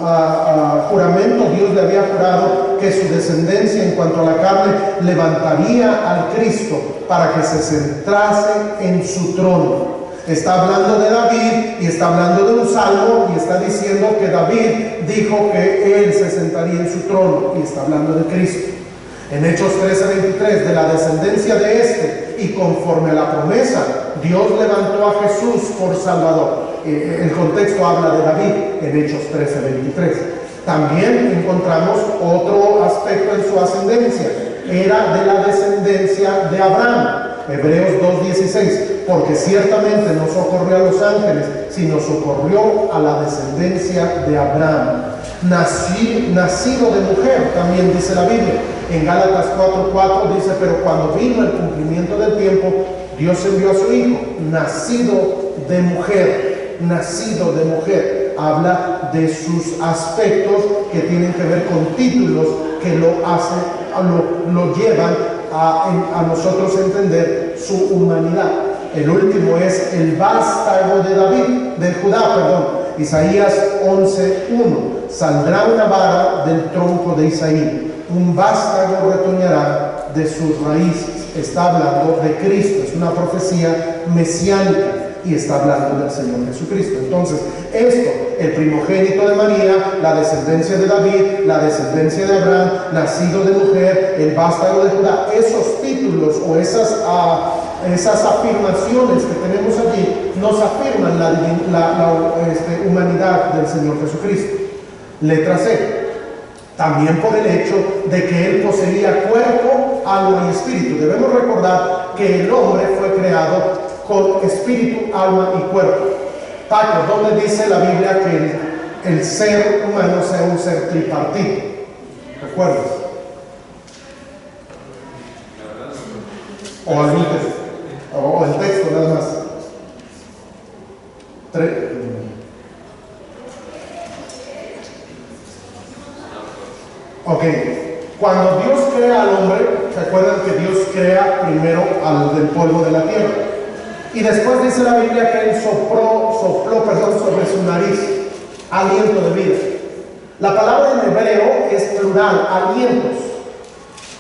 juramento Dios le había jurado que su descendencia en cuanto a la carne levantaría al Cristo para que se centrase en su trono. Está hablando de David y está hablando de un salmo, y está diciendo que David dijo que él se sentaría en su trono, y está hablando de Cristo. En Hechos 13:23, de la descendencia de este y conforme a la promesa, Dios levantó a Jesús por Salvador. El contexto habla de David en Hechos 13:23. También encontramos otro aspecto en su ascendencia. Era de la descendencia de Abraham. Hebreos 2:16, porque ciertamente no socorrió a los ángeles, sino socorrió a la descendencia de Abraham. Nacido de mujer, también dice la Biblia. En Gálatas 4:4 dice: pero cuando vino el cumplimiento del tiempo, Dios envió a su hijo, nacido de mujer. Nacido de mujer. Habla de sus aspectos que tienen que ver con títulos que lo llevan a nosotros entender su humanidad. El último es el vástago de David, de Judá, perdón. Isaías 11:1, saldrá una vara del tronco de Isaí, un vástago retoñará de sus raíces. Está hablando de Cristo, es una profecía mesiánica, y está hablando del Señor Jesucristo. Entonces, esto, el primogénito de María, la descendencia de David, la descendencia de Abraham, nacido de mujer, el vástago de Judá, esos títulos o esas afirmaciones que tenemos allí nos afirman la humanidad del Señor Jesucristo. Letra C, también por el hecho de que él poseía cuerpo, alma y espíritu. Debemos recordar que el hombre fue creado con espíritu, alma y cuerpo. Paco, ¿dónde dice la Biblia que el ser humano sea un ser tripartito? ¿Recuerdas? O el texto nada más. Ok, cuando Dios crea al hombre, ¿se acuerdan que Dios crea primero al del polvo de la tierra? Y después dice la Biblia que él sopló sobre su nariz aliento de vida. La palabra en hebreo es plural, alientos.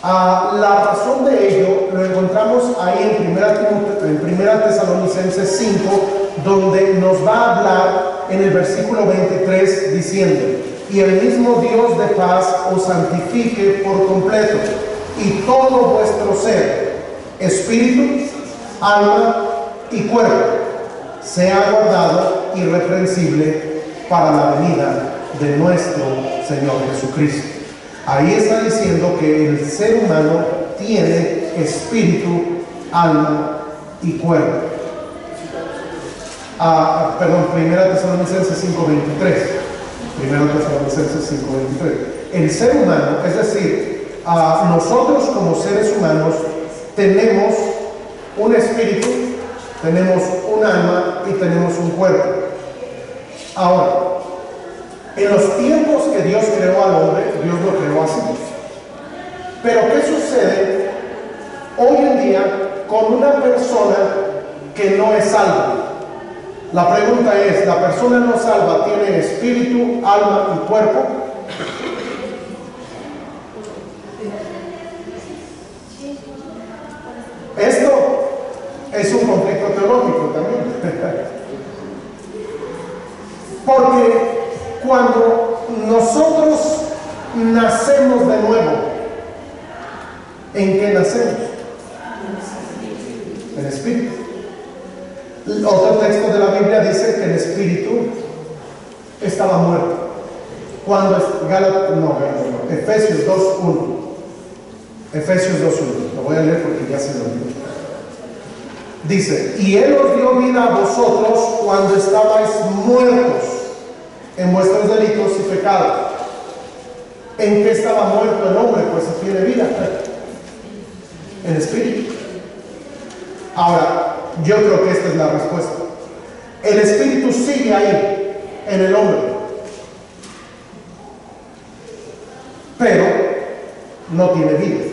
La razón de ello lo encontramos ahí en Primera Tesalonicenses 5, donde nos va a hablar en el versículo 23 diciendo: y el mismo Dios de paz os santifique por completo, y todo vuestro ser, espíritu, alma y cuerpo, sea guardado irreprensible para la venida de nuestro Señor Jesucristo. Ahí está diciendo que el ser humano tiene espíritu, alma y cuerpo. Primera Tesalonicenses 5:23. Primera Tesalonicenses 5:23. El ser humano, es decir, nosotros como seres humanos tenemos un espíritu, tenemos un alma y tenemos un cuerpo. Ahora, en los tiempos que Dios creó al hombre, Dios lo creó así. Pero ¿qué sucede hoy en día con una persona que no es salva? La pregunta es, ¿la persona no salva tiene espíritu, alma y cuerpo? Esto es un conflicto teológico también. Porque cuando nosotros nacemos de nuevo, ¿en qué nacemos? En espíritu. Otro texto de la Biblia dice que el espíritu estaba muerto. Cuando Efesios 2:1. Efesios 2:1. Lo voy a leer porque ya se lo olvidó. Dice, y Él os dio vida a vosotros cuando estabais muertos en vuestros delitos y pecados. ¿En qué estaba muerto el hombre? Pues tiene vida. En espíritu. Ahora, yo creo que esta es la respuesta. El espíritu sigue ahí, en el hombre. Pero no tiene vida.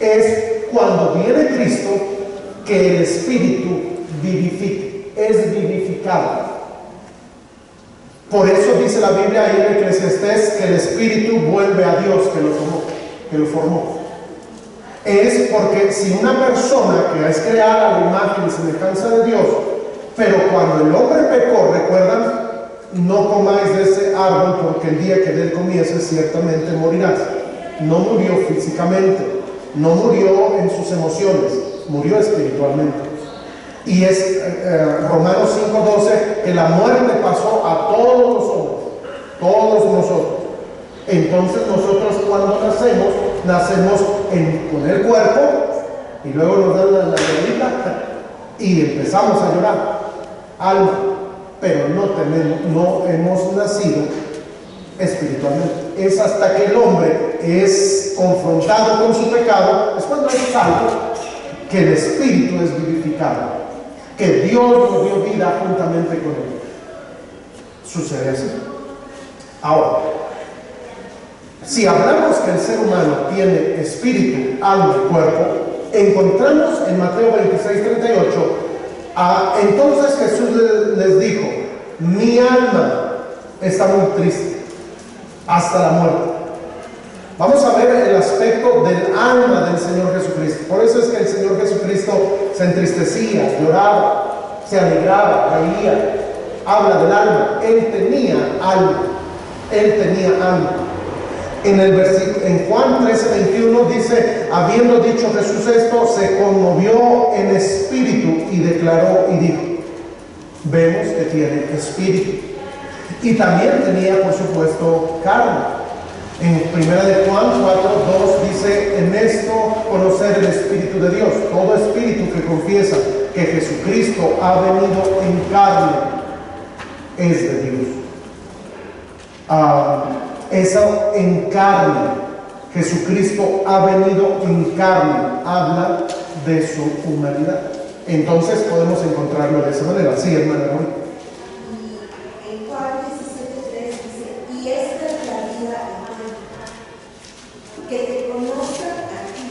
Es cuando viene Cristo que el espíritu vivifica, es vivificado. Por eso dice la Biblia ahí en Eclesiastés que el espíritu vuelve a Dios que lo formó. Es porque si una persona que es creada a la imagen y semejanza de Dios, pero cuando el hombre pecó, recuerdan, no comáis de ese árbol porque el día que de él comieses ciertamente morirás. No murió físicamente, no murió en sus emociones, murió espiritualmente. Y es Romanos 5:12 que la muerte pasó a todos los hombres, todos nosotros. Entonces nosotros cuando nacemos con el cuerpo y luego nos dan la llavecita y empezamos a llorar, alma, pero no hemos nacido espiritualmente. Es hasta que el hombre es confrontado con su pecado, es cuando es salvo, que el espíritu es vivificado, que Dios nos dio vida juntamente con él. Sucede así. Ahora, si hablamos que el ser humano tiene espíritu, alma y cuerpo, encontramos en Mateo 26:38, entonces Jesús les dijo, mi alma está muy triste hasta la muerte. Vamos a ver el aspecto del alma del Señor Jesucristo. Por eso es que el Señor Jesucristo se entristecía, lloraba, se alegraba, reía. Habla del alma. Él tenía alma. Él tenía alma. En Juan 13:21 dice, habiendo dicho Jesús esto, se conmovió en espíritu y declaró y dijo, vemos que tiene espíritu. Y también tenía, por supuesto, carne. En 1 de Juan 4:2 dice, en esto conocer el Espíritu de Dios. Todo espíritu que confiesa que Jesucristo ha venido en carne es de Dios. Eso en carne, Jesucristo ha venido en carne, habla de su humanidad. Entonces podemos encontrarlo de esa manera. Sí, hermana. En Juan 17:3 dice, y esta es la vida eterna, que te conozcan a ti,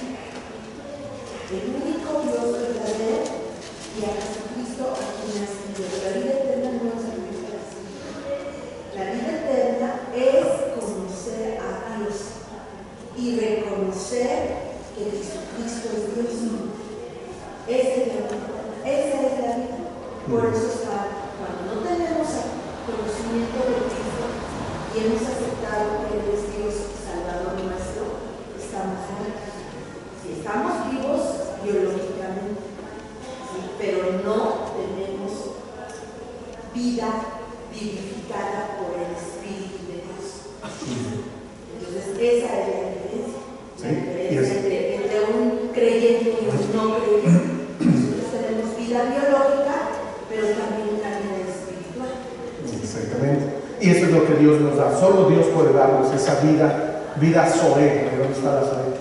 el único Dios verdadero, y a Jesucristo a quien has enviado. La vida eterna no es así. La vida eterna es conocer a Dios y reconocer que Jesucristo es Dios. Esa es la vida. Por eso cuando no tenemos conocimiento de Cristo y hemos aceptado que Él es Dios Salvador nuestro, estamos muertos. Si estamos vivos biológicamente, ¿sí? Pero no tenemos vida vivificada por el Espíritu de Dios. Entonces esa es la diferencia. La diferencia entre un creyente y un no creyente. Nosotros tenemos vida biológica, pero también una vida espiritual. Exactamente. Y eso es lo que Dios nos da. Solo Dios puede darnos esa vida zoe, está la Zoe.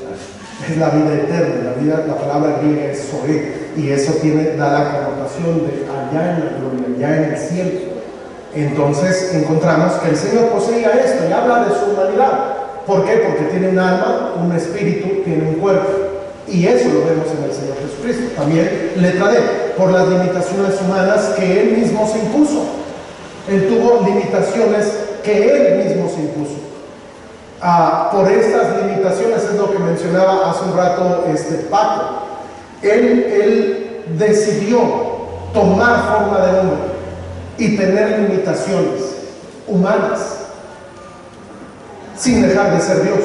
Es la vida eterna, la palabra griega es Zoe, y eso da la connotación de allá en la gloria, allá en el cielo. Entonces encontramos que el Señor poseía esto y habla de su humanidad. ¿Por qué? Porque tiene un alma, un espíritu, tiene un cuerpo. Y eso lo vemos en el Señor Jesucristo. También letra D, por las limitaciones humanas que Él mismo se impuso. Él tuvo limitaciones que Él mismo se impuso. Por estas limitaciones es lo que mencionaba hace un rato Paco. Él decidió tomar forma de hombre y tener limitaciones humanas sin dejar de ser Dios.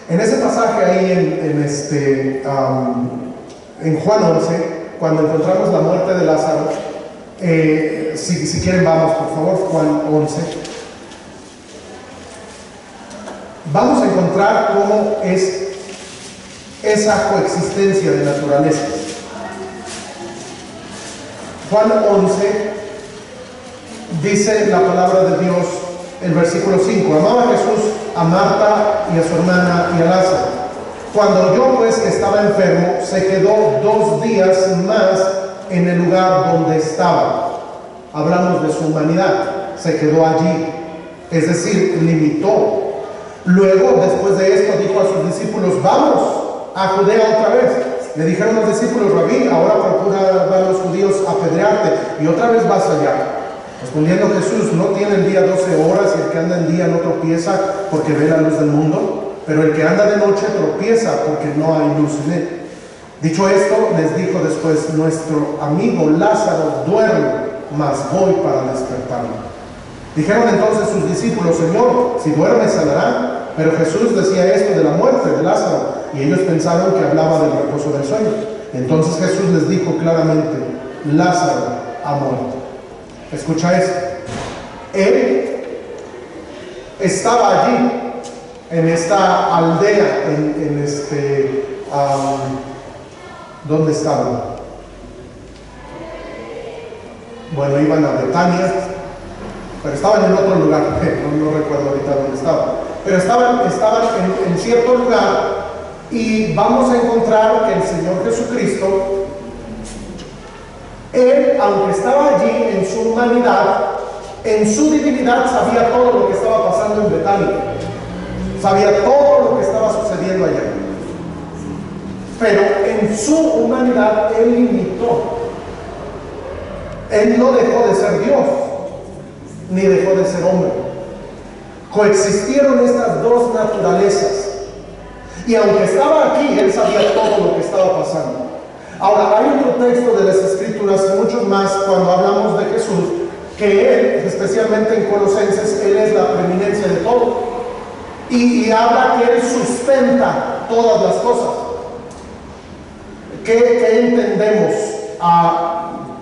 En ese pasaje ahí en Juan 11, cuando encontramos la muerte de Lázaro, si quieren vamos por favor, Juan 11. Vamos a encontrar cómo es esa coexistencia de naturalezas. Juan 11 dice la palabra de Dios, el versículo 5: amaba a Jesús a Marta y a su hermana y a Lázaro. Cuando oyó pues que estaba enfermo, se quedó 2 días más en el lugar donde estaba. Hablamos de su humanidad, se quedó allí, es decir, limitó. Luego, después de esto, dijo a sus discípulos: vamos a Judea otra vez. Le dijeron los discípulos: Rabí, ahora van los judíos a apedrearte y otra vez vas allá. Respondiendo Jesús: ¿no tiene el día 12 horas y el que anda en día no tropieza porque ve la luz del mundo? Pero el que anda de noche tropieza porque no hay luz en él. Dicho esto, les dijo después: nuestro amigo Lázaro duerme, mas voy para despertarlo. Dijeron entonces sus discípulos: Señor, si duerme sanará. Pero Jesús decía esto de la muerte de Lázaro, y ellos pensaron que hablaba del reposo del sueño. Entonces Jesús les dijo claramente: Lázaro ha muerto. Escucha esto. Él estaba allí, en esta aldea, ¿dónde estaban? Bueno, iban a Betania, pero estaban en otro lugar, no recuerdo ahorita dónde estaban, pero estaban en cierto lugar, y vamos a encontrar que el Señor Jesucristo, Él, aunque estaba allí en su humanidad, en su divinidad sabía todo lo que estaba pasando en Betania, sabía todo lo que estaba sucediendo allá, pero en su humanidad Él limitó. Él no dejó de ser Dios, ni dejó de ser hombre. Coexistieron estas dos naturalezas. Y aunque estaba aquí, Él sabía todo lo que estaba pasando. Ahora, hay otro texto de las Escrituras, muchos más, cuando hablamos de Jesús, que Él, especialmente en Colosenses, Él es la preeminencia de todo. Y habla que Él sustenta todas las cosas. ¿Qué entendemos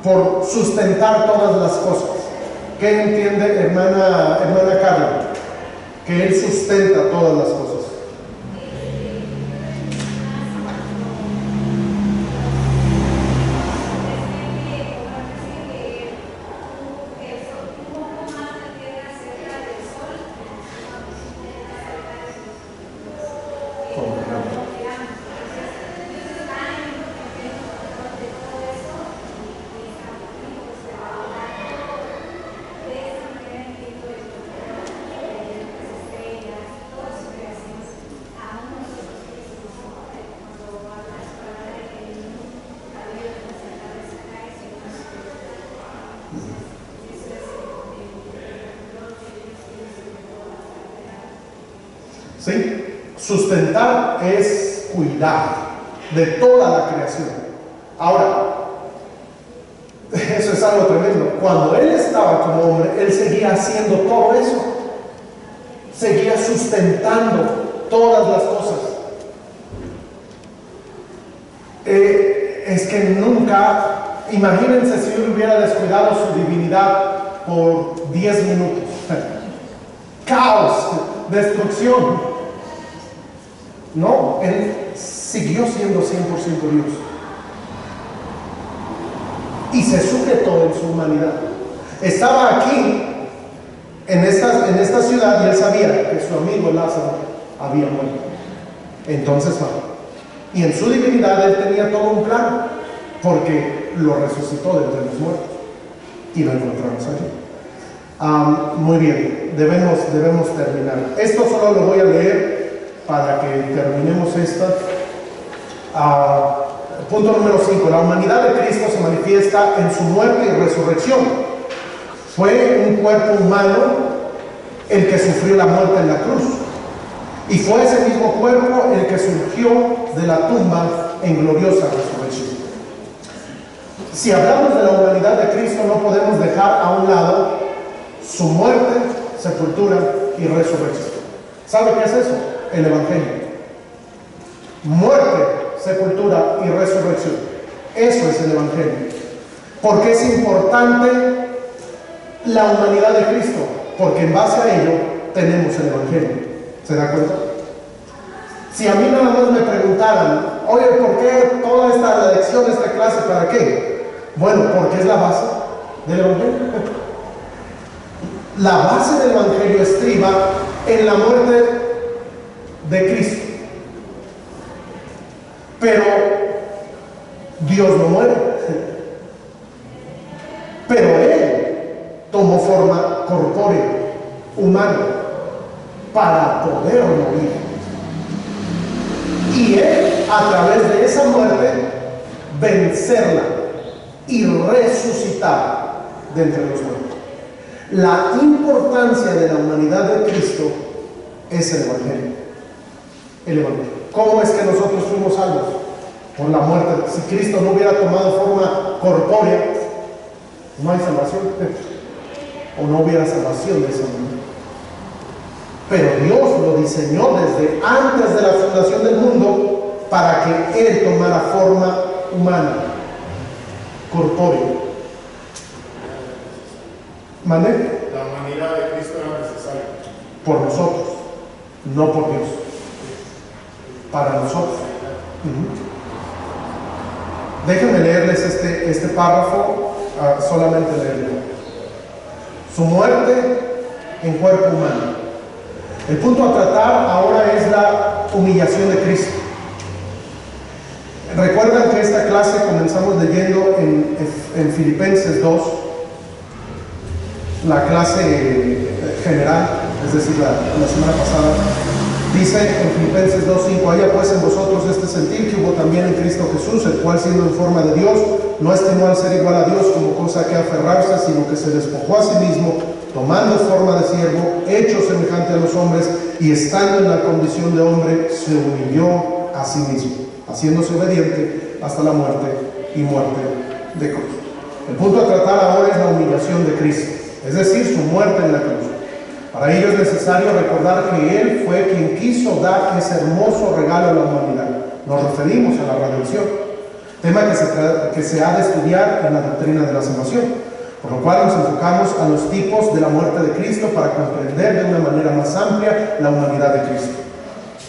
por sustentar todas las cosas? ¿Qué entiende hermana Carla? Que Él sustenta todas las cosas. ¿Sí? Sustentar es cuidar de toda la creación. Ahora, eso es algo tremendo. Cuando Él estaba como hombre, Él seguía haciendo todo eso. Seguía sustentando todas las cosas. Es que nunca, imagínense si Él hubiera descuidado su divinidad por 10 minutos. Caos, destrucción. No, Él siguió siendo 100% Dios. Y se sujetó en su humanidad. Estaba aquí en esta ciudad, y él sabía que su amigo Lázaro había muerto. Entonces va. Y en su divinidad él tenía todo un plan, porque lo resucitó de entre los muertos. Y lo encontramos aquí. Muy bien, debemos terminar. Esto solo lo voy a leer para que terminemos esta. Punto número 5. La humanidad de Cristo se manifiesta en su muerte y resurrección. Fue un cuerpo humano el que sufrió la muerte en la cruz. Y fue ese mismo cuerpo el que surgió de la tumba en gloriosa resurrección. Si hablamos de la humanidad de Cristo, no podemos dejar a un lado su muerte, sepultura y resurrección. ¿Sabe qué es eso? El Evangelio. Muerte, sepultura y resurrección. Eso es el Evangelio. Porque es importante la humanidad de Cristo, porque en base a ello tenemos el Evangelio. ¿Se da cuenta? Si a mí nada más me preguntaran, oye, ¿por qué toda esta lección, esta clase, para qué? Bueno, porque es la base del Evangelio. La base del Evangelio estriba en la muerte de Cristo. Pero Dios no muere. Pero Él tomó forma corpórea, humana, para poder morir. Y Él, a través de esa muerte, vencerla y resucitar de entre los muertos. La importancia de la humanidad de Cristo es el Evangelio. El Evangelio. ¿Cómo es que nosotros fuimos salvos? Por la muerte. Si Cristo no hubiera tomado forma corpórea, no hay salvación. O no hubiera salvación de ese mundo. Pero Dios lo diseñó desde antes de la fundación del mundo para que Él tomara forma humana, corpórea. ¿Mande? La humanidad de Cristo era necesaria. Por nosotros, no por Dios. Para nosotros. Déjenme leerles este párrafo, solamente leerlo. Su muerte en cuerpo humano. El punto a tratar ahora es la humillación de Cristo. Recuerdan que esta clase comenzamos leyendo en Filipenses 2, la clase general, es decir, la semana pasada. Dice en Filipenses 2:5: haya pues en vosotros este sentir que hubo también en Cristo Jesús, el cual siendo en forma de Dios, no estimó al ser igual a Dios como cosa que aferrarse, sino que se despojó a sí mismo, tomando forma de siervo, hecho semejante a los hombres, y estando en la condición de hombre, se humilló a sí mismo, haciéndose obediente hasta la muerte y muerte de cruz. El punto a tratar ahora es la humillación de Cristo, es decir, su muerte en la cruz. Para ello es necesario recordar que Él fue quien quiso dar ese hermoso regalo a la humanidad. Nos referimos a la redención, tema que se ha de estudiar en la doctrina de la salvación, por lo cual nos enfocamos a los tipos de la muerte de Cristo para comprender de una manera más amplia la humanidad de Cristo.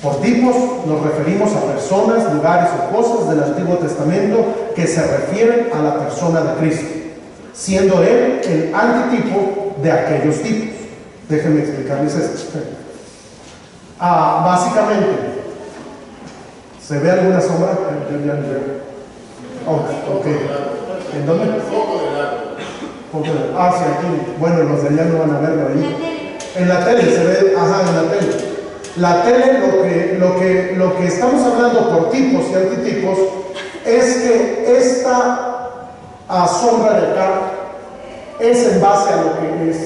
Por tipos nos referimos a personas, lugares o cosas del Antiguo Testamento que se refieren a la persona de Cristo, siendo Él el antitipo de aquellos tipos. Déjenme explicarles esto. Básicamente, ¿se ve alguna sombra? Ok. ¿En dónde? Sí, aquí. Bueno, los de allá no van a verlo ahí. En la tele se ve, en la tele. La tele, lo que estamos hablando por tipos y antitipos es que esta sombra de acá es en base a lo que es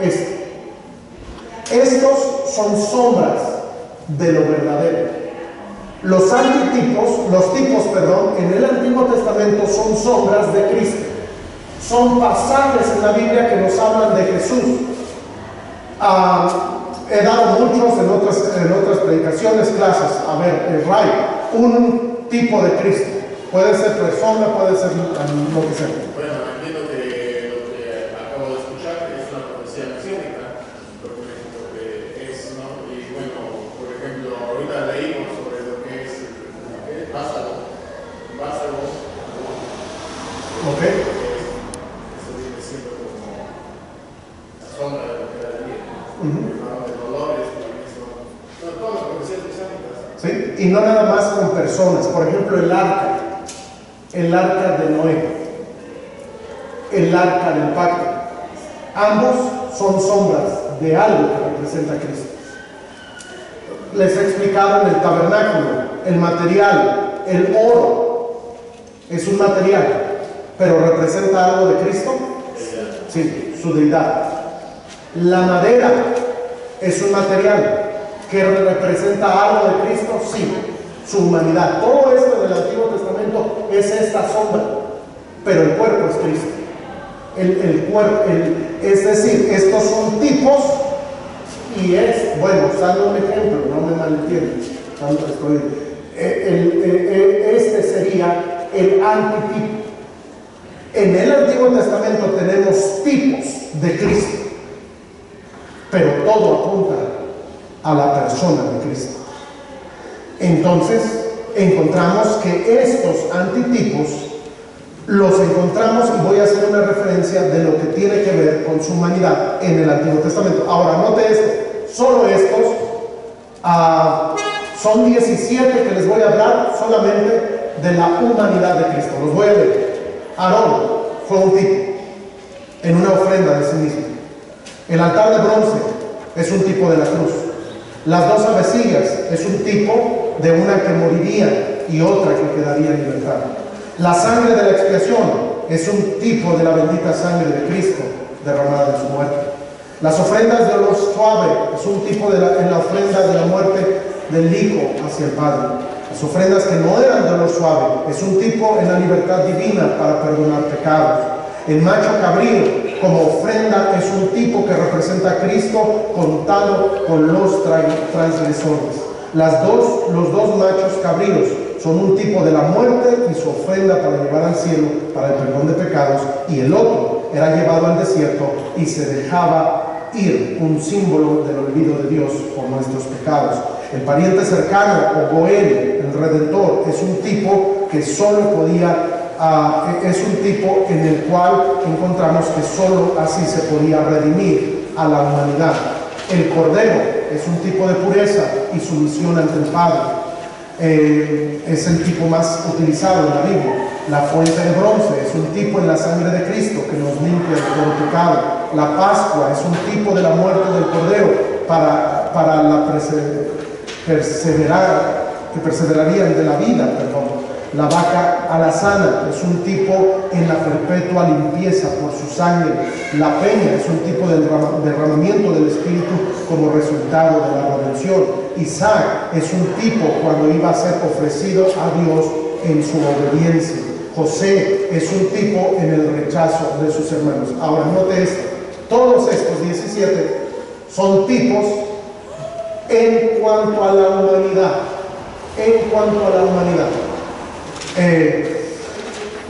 esto. Estos son sombras de lo verdadero. Los tipos, en el Antiguo Testamento son sombras de Cristo. Son pasajes en la Biblia que nos hablan de Jesús. He dado muchos en otras predicaciones, clases. A ver, un tipo de Cristo. Puede ser persona, puede ser lo que sea. Bueno, entiendo que lo que acabo de escuchar es una profecía mesiánica, lo que es, ¿no? Y bueno, por ejemplo, ahorita leímos sobre lo que es Lázaro. Ok. Eso viene siendo como la sombra de lo que ¿sí? Y no nada más con personas. Por ejemplo, el arca de Noé, el arca del pacto. Ambos son sombras de algo que representa a Cristo. Les he explicado en el tabernáculo, el material, el oro, es un material, pero ¿representa algo de Cristo? Sí, su deidad. La madera es un material que representa algo de Cristo, sí, su humanidad. Todo esto del Antiguo Testamento es esta sombra, pero el cuerpo es Cristo. El cuerpo, es decir, estos son tipos y es, bueno, usando un ejemplo, no me malentiendan, este sería el antitipo. En el Antiguo Testamento tenemos tipos de Cristo, pero todo apunta a la persona de Cristo. Entonces, encontramos que estos antitipos los encontramos, y voy a hacer una referencia de lo que tiene que ver con su humanidad en el Antiguo Testamento. Ahora, note esto, solo estos son 17 que les voy a hablar solamente de la humanidad de Cristo. Los voy a leer. Aarón fue un tipo en una ofrenda de sí mismo. El altar de bronce es un tipo de la cruz. Las 2 avecillas es un tipo de una que moriría y otra que quedaría en libertad. La sangre de la expiación es un tipo de la bendita sangre de Cristo derramada en su muerte. Las ofrendas de olor suave es un tipo en la ofrenda de la muerte del Hijo hacia el Padre. Las ofrendas que no eran de olor suave es un tipo en la libertad divina para perdonar pecados. El macho cabrío como ofrenda es un tipo que representa a Cristo contado con los transgresores. Los dos machos cabríos son un tipo de la muerte y su ofrenda para llevar al cielo para el perdón de pecados, y el otro era llevado al desierto y se dejaba ir, un símbolo del olvido de Dios por nuestros pecados. El pariente cercano, o Goel, el Redentor, es un tipo que solo es un tipo en el cual encontramos que solo así se podía redimir a la humanidad. El Cordero es un tipo de pureza y sumisión ante el Padre. Es el tipo más utilizado en la Biblia. La fuente de bronce es un tipo en la sangre de Cristo que nos limpia de todo pecado. La Pascua es un tipo de la muerte del Cordero para la que perseverarían de la vida, perdón. La vaca alazana es un tipo en la perpetua limpieza por su sangre. La peña es un tipo del derramamiento del Espíritu como resultado de la redención. Isaac es un tipo cuando iba a ser ofrecido a Dios en su obediencia. José es un tipo en el rechazo de sus hermanos. Ahora note esto, todos estos 17 son tipos en cuanto a la humanidad.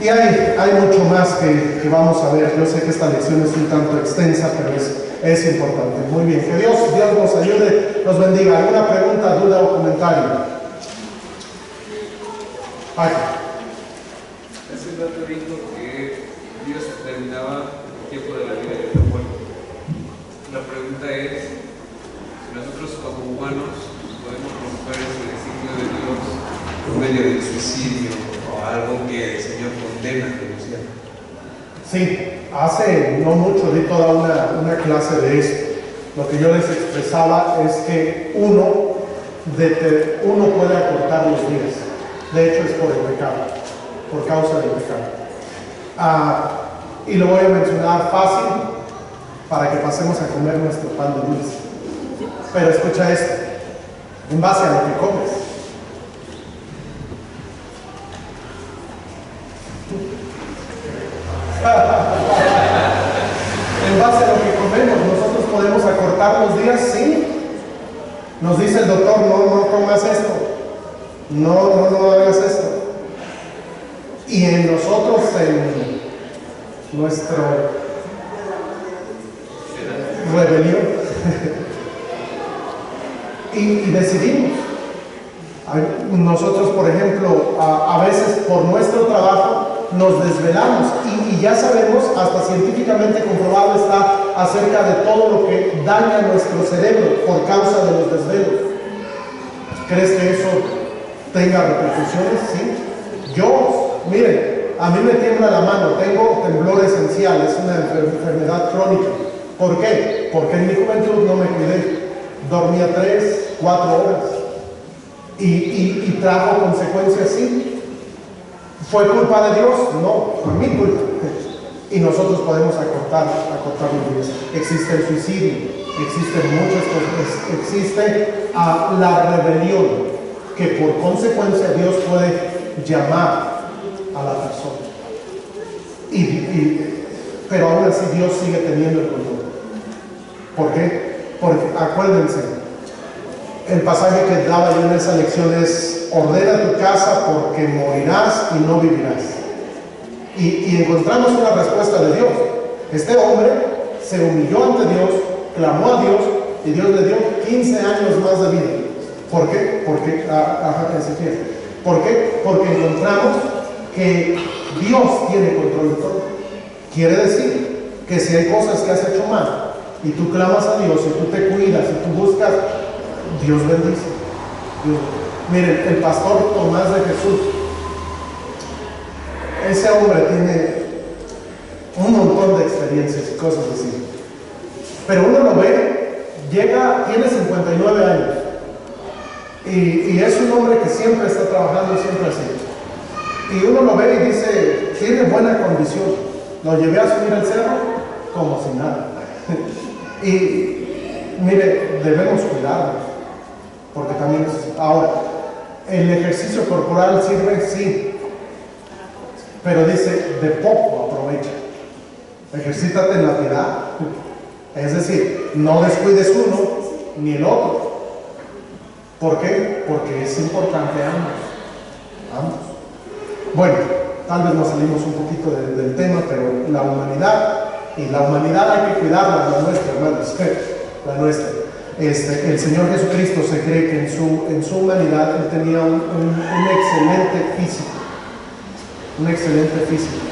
Y hay mucho más que vamos a ver. Yo sé que esta lección es un tanto extensa, pero es importante. Muy bien, que Dios nos ayude, nos bendiga. ¿Alguna pregunta, duda o comentario? Hace un rato dijo que Dios determinaba el tiempo de la vida de cada pueblo. La pregunta es si nosotros como humanos podemos romper ese designio de Dios por medio del suicidio o algo que el Señor condena que lo hiciera. Sí, hace no mucho di toda una clase de esto. Lo que yo les expresaba es que uno puede acortar los días. De hecho es por el pecado, por causa del pecado. Y lo voy a mencionar fácil para que pasemos a comer nuestro pan de dulce. Pero escucha esto, en base a lo que comes. En base a lo que comemos, nosotros podemos acortar los días, sí. Nos dice el doctor, no comas esto, no hagas esto. Y en nosotros, en nuestra rebelión, y decidimos. Nosotros, por ejemplo, a veces por nuestro trabajo nos desvelamos y ya sabemos, hasta científicamente comprobado está, acerca de todo lo que daña nuestro cerebro por causa de los desvelos. ¿Crees que eso tenga repercusiones? Sí. Yo, miren, a mí me tiembla la mano, tengo temblor esencial, es una enfermedad crónica. ¿Por qué? Porque en mi juventud no me cuidé. Dormía 3, 4 horas. Y trajo consecuencias, sí. ¿Fue culpa de Dios? No, fue mi culpa. Y nosotros podemos acortar los días. Existe el suicidio, existen muchas cosas, existe la rebelión, que por consecuencia Dios puede llamar a la persona. Pero aún así Dios sigue teniendo el control. ¿Por qué? Porque acuérdense, el pasaje que daba yo en esa lección es: ordena tu casa porque morirás y no vivirás. Y encontramos una respuesta de Dios. Este hombre se humilló ante Dios, clamó a Dios, y Dios le dio 15 años más de vida. ¿Por qué? Porque encontramos que Dios tiene control de todo. Quiere decir que si hay cosas que has hecho mal y tú clamas a Dios y tú te cuidas y tú buscas, Dios bendice. Miren, el pastor Tomás de Jesús, ese hombre tiene un montón de experiencias y cosas así, pero uno lo ve, tiene 59 años y es un hombre que siempre está trabajando, siempre así, y uno lo ve y dice, tiene buena condición. Lo llevé a subir al cerro como si nada. Y mire, debemos cuidarnos, porque también ahora, el ejercicio corporal sirve, sí, pero dice, de poco aprovecha. Ejercítate en la piedad. Es decir, no descuides uno ni el otro. ¿Por qué? Porque es importante ambos. Bueno, tal vez nos salimos un poquito del tema, pero la humanidad hay que cuidarla, la nuestra, hermanos, la nuestra. El Señor Jesucristo se cree que en su humanidad Él tenía un excelente físico. Un excelente físico.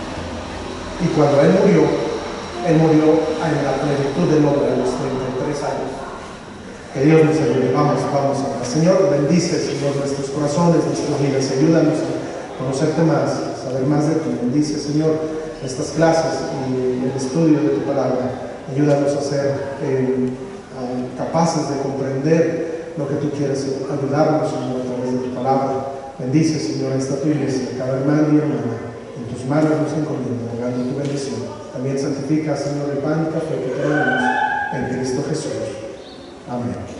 Y cuando Él murió en la plenitud del hombre a los 33 años. Que Dios nos ayude. Vamos a orar. Señor, bendice, Señor, nuestros corazones, nuestras vidas. Ayúdanos a conocerte más, a saber más de ti. Bendice, Señor, estas clases y el estudio de tu palabra. Ayúdanos a ser capaces de comprender lo que tú quieres, ayudarnos, Señor, a través de tu palabra. Bendice, Señor, esta tu iglesia, cada hermano y hermana. En tus manos nos encomiendo, rogando tu bendición. También santifica, Señor, el pan y café que tenemos en Cristo Jesús. Amén.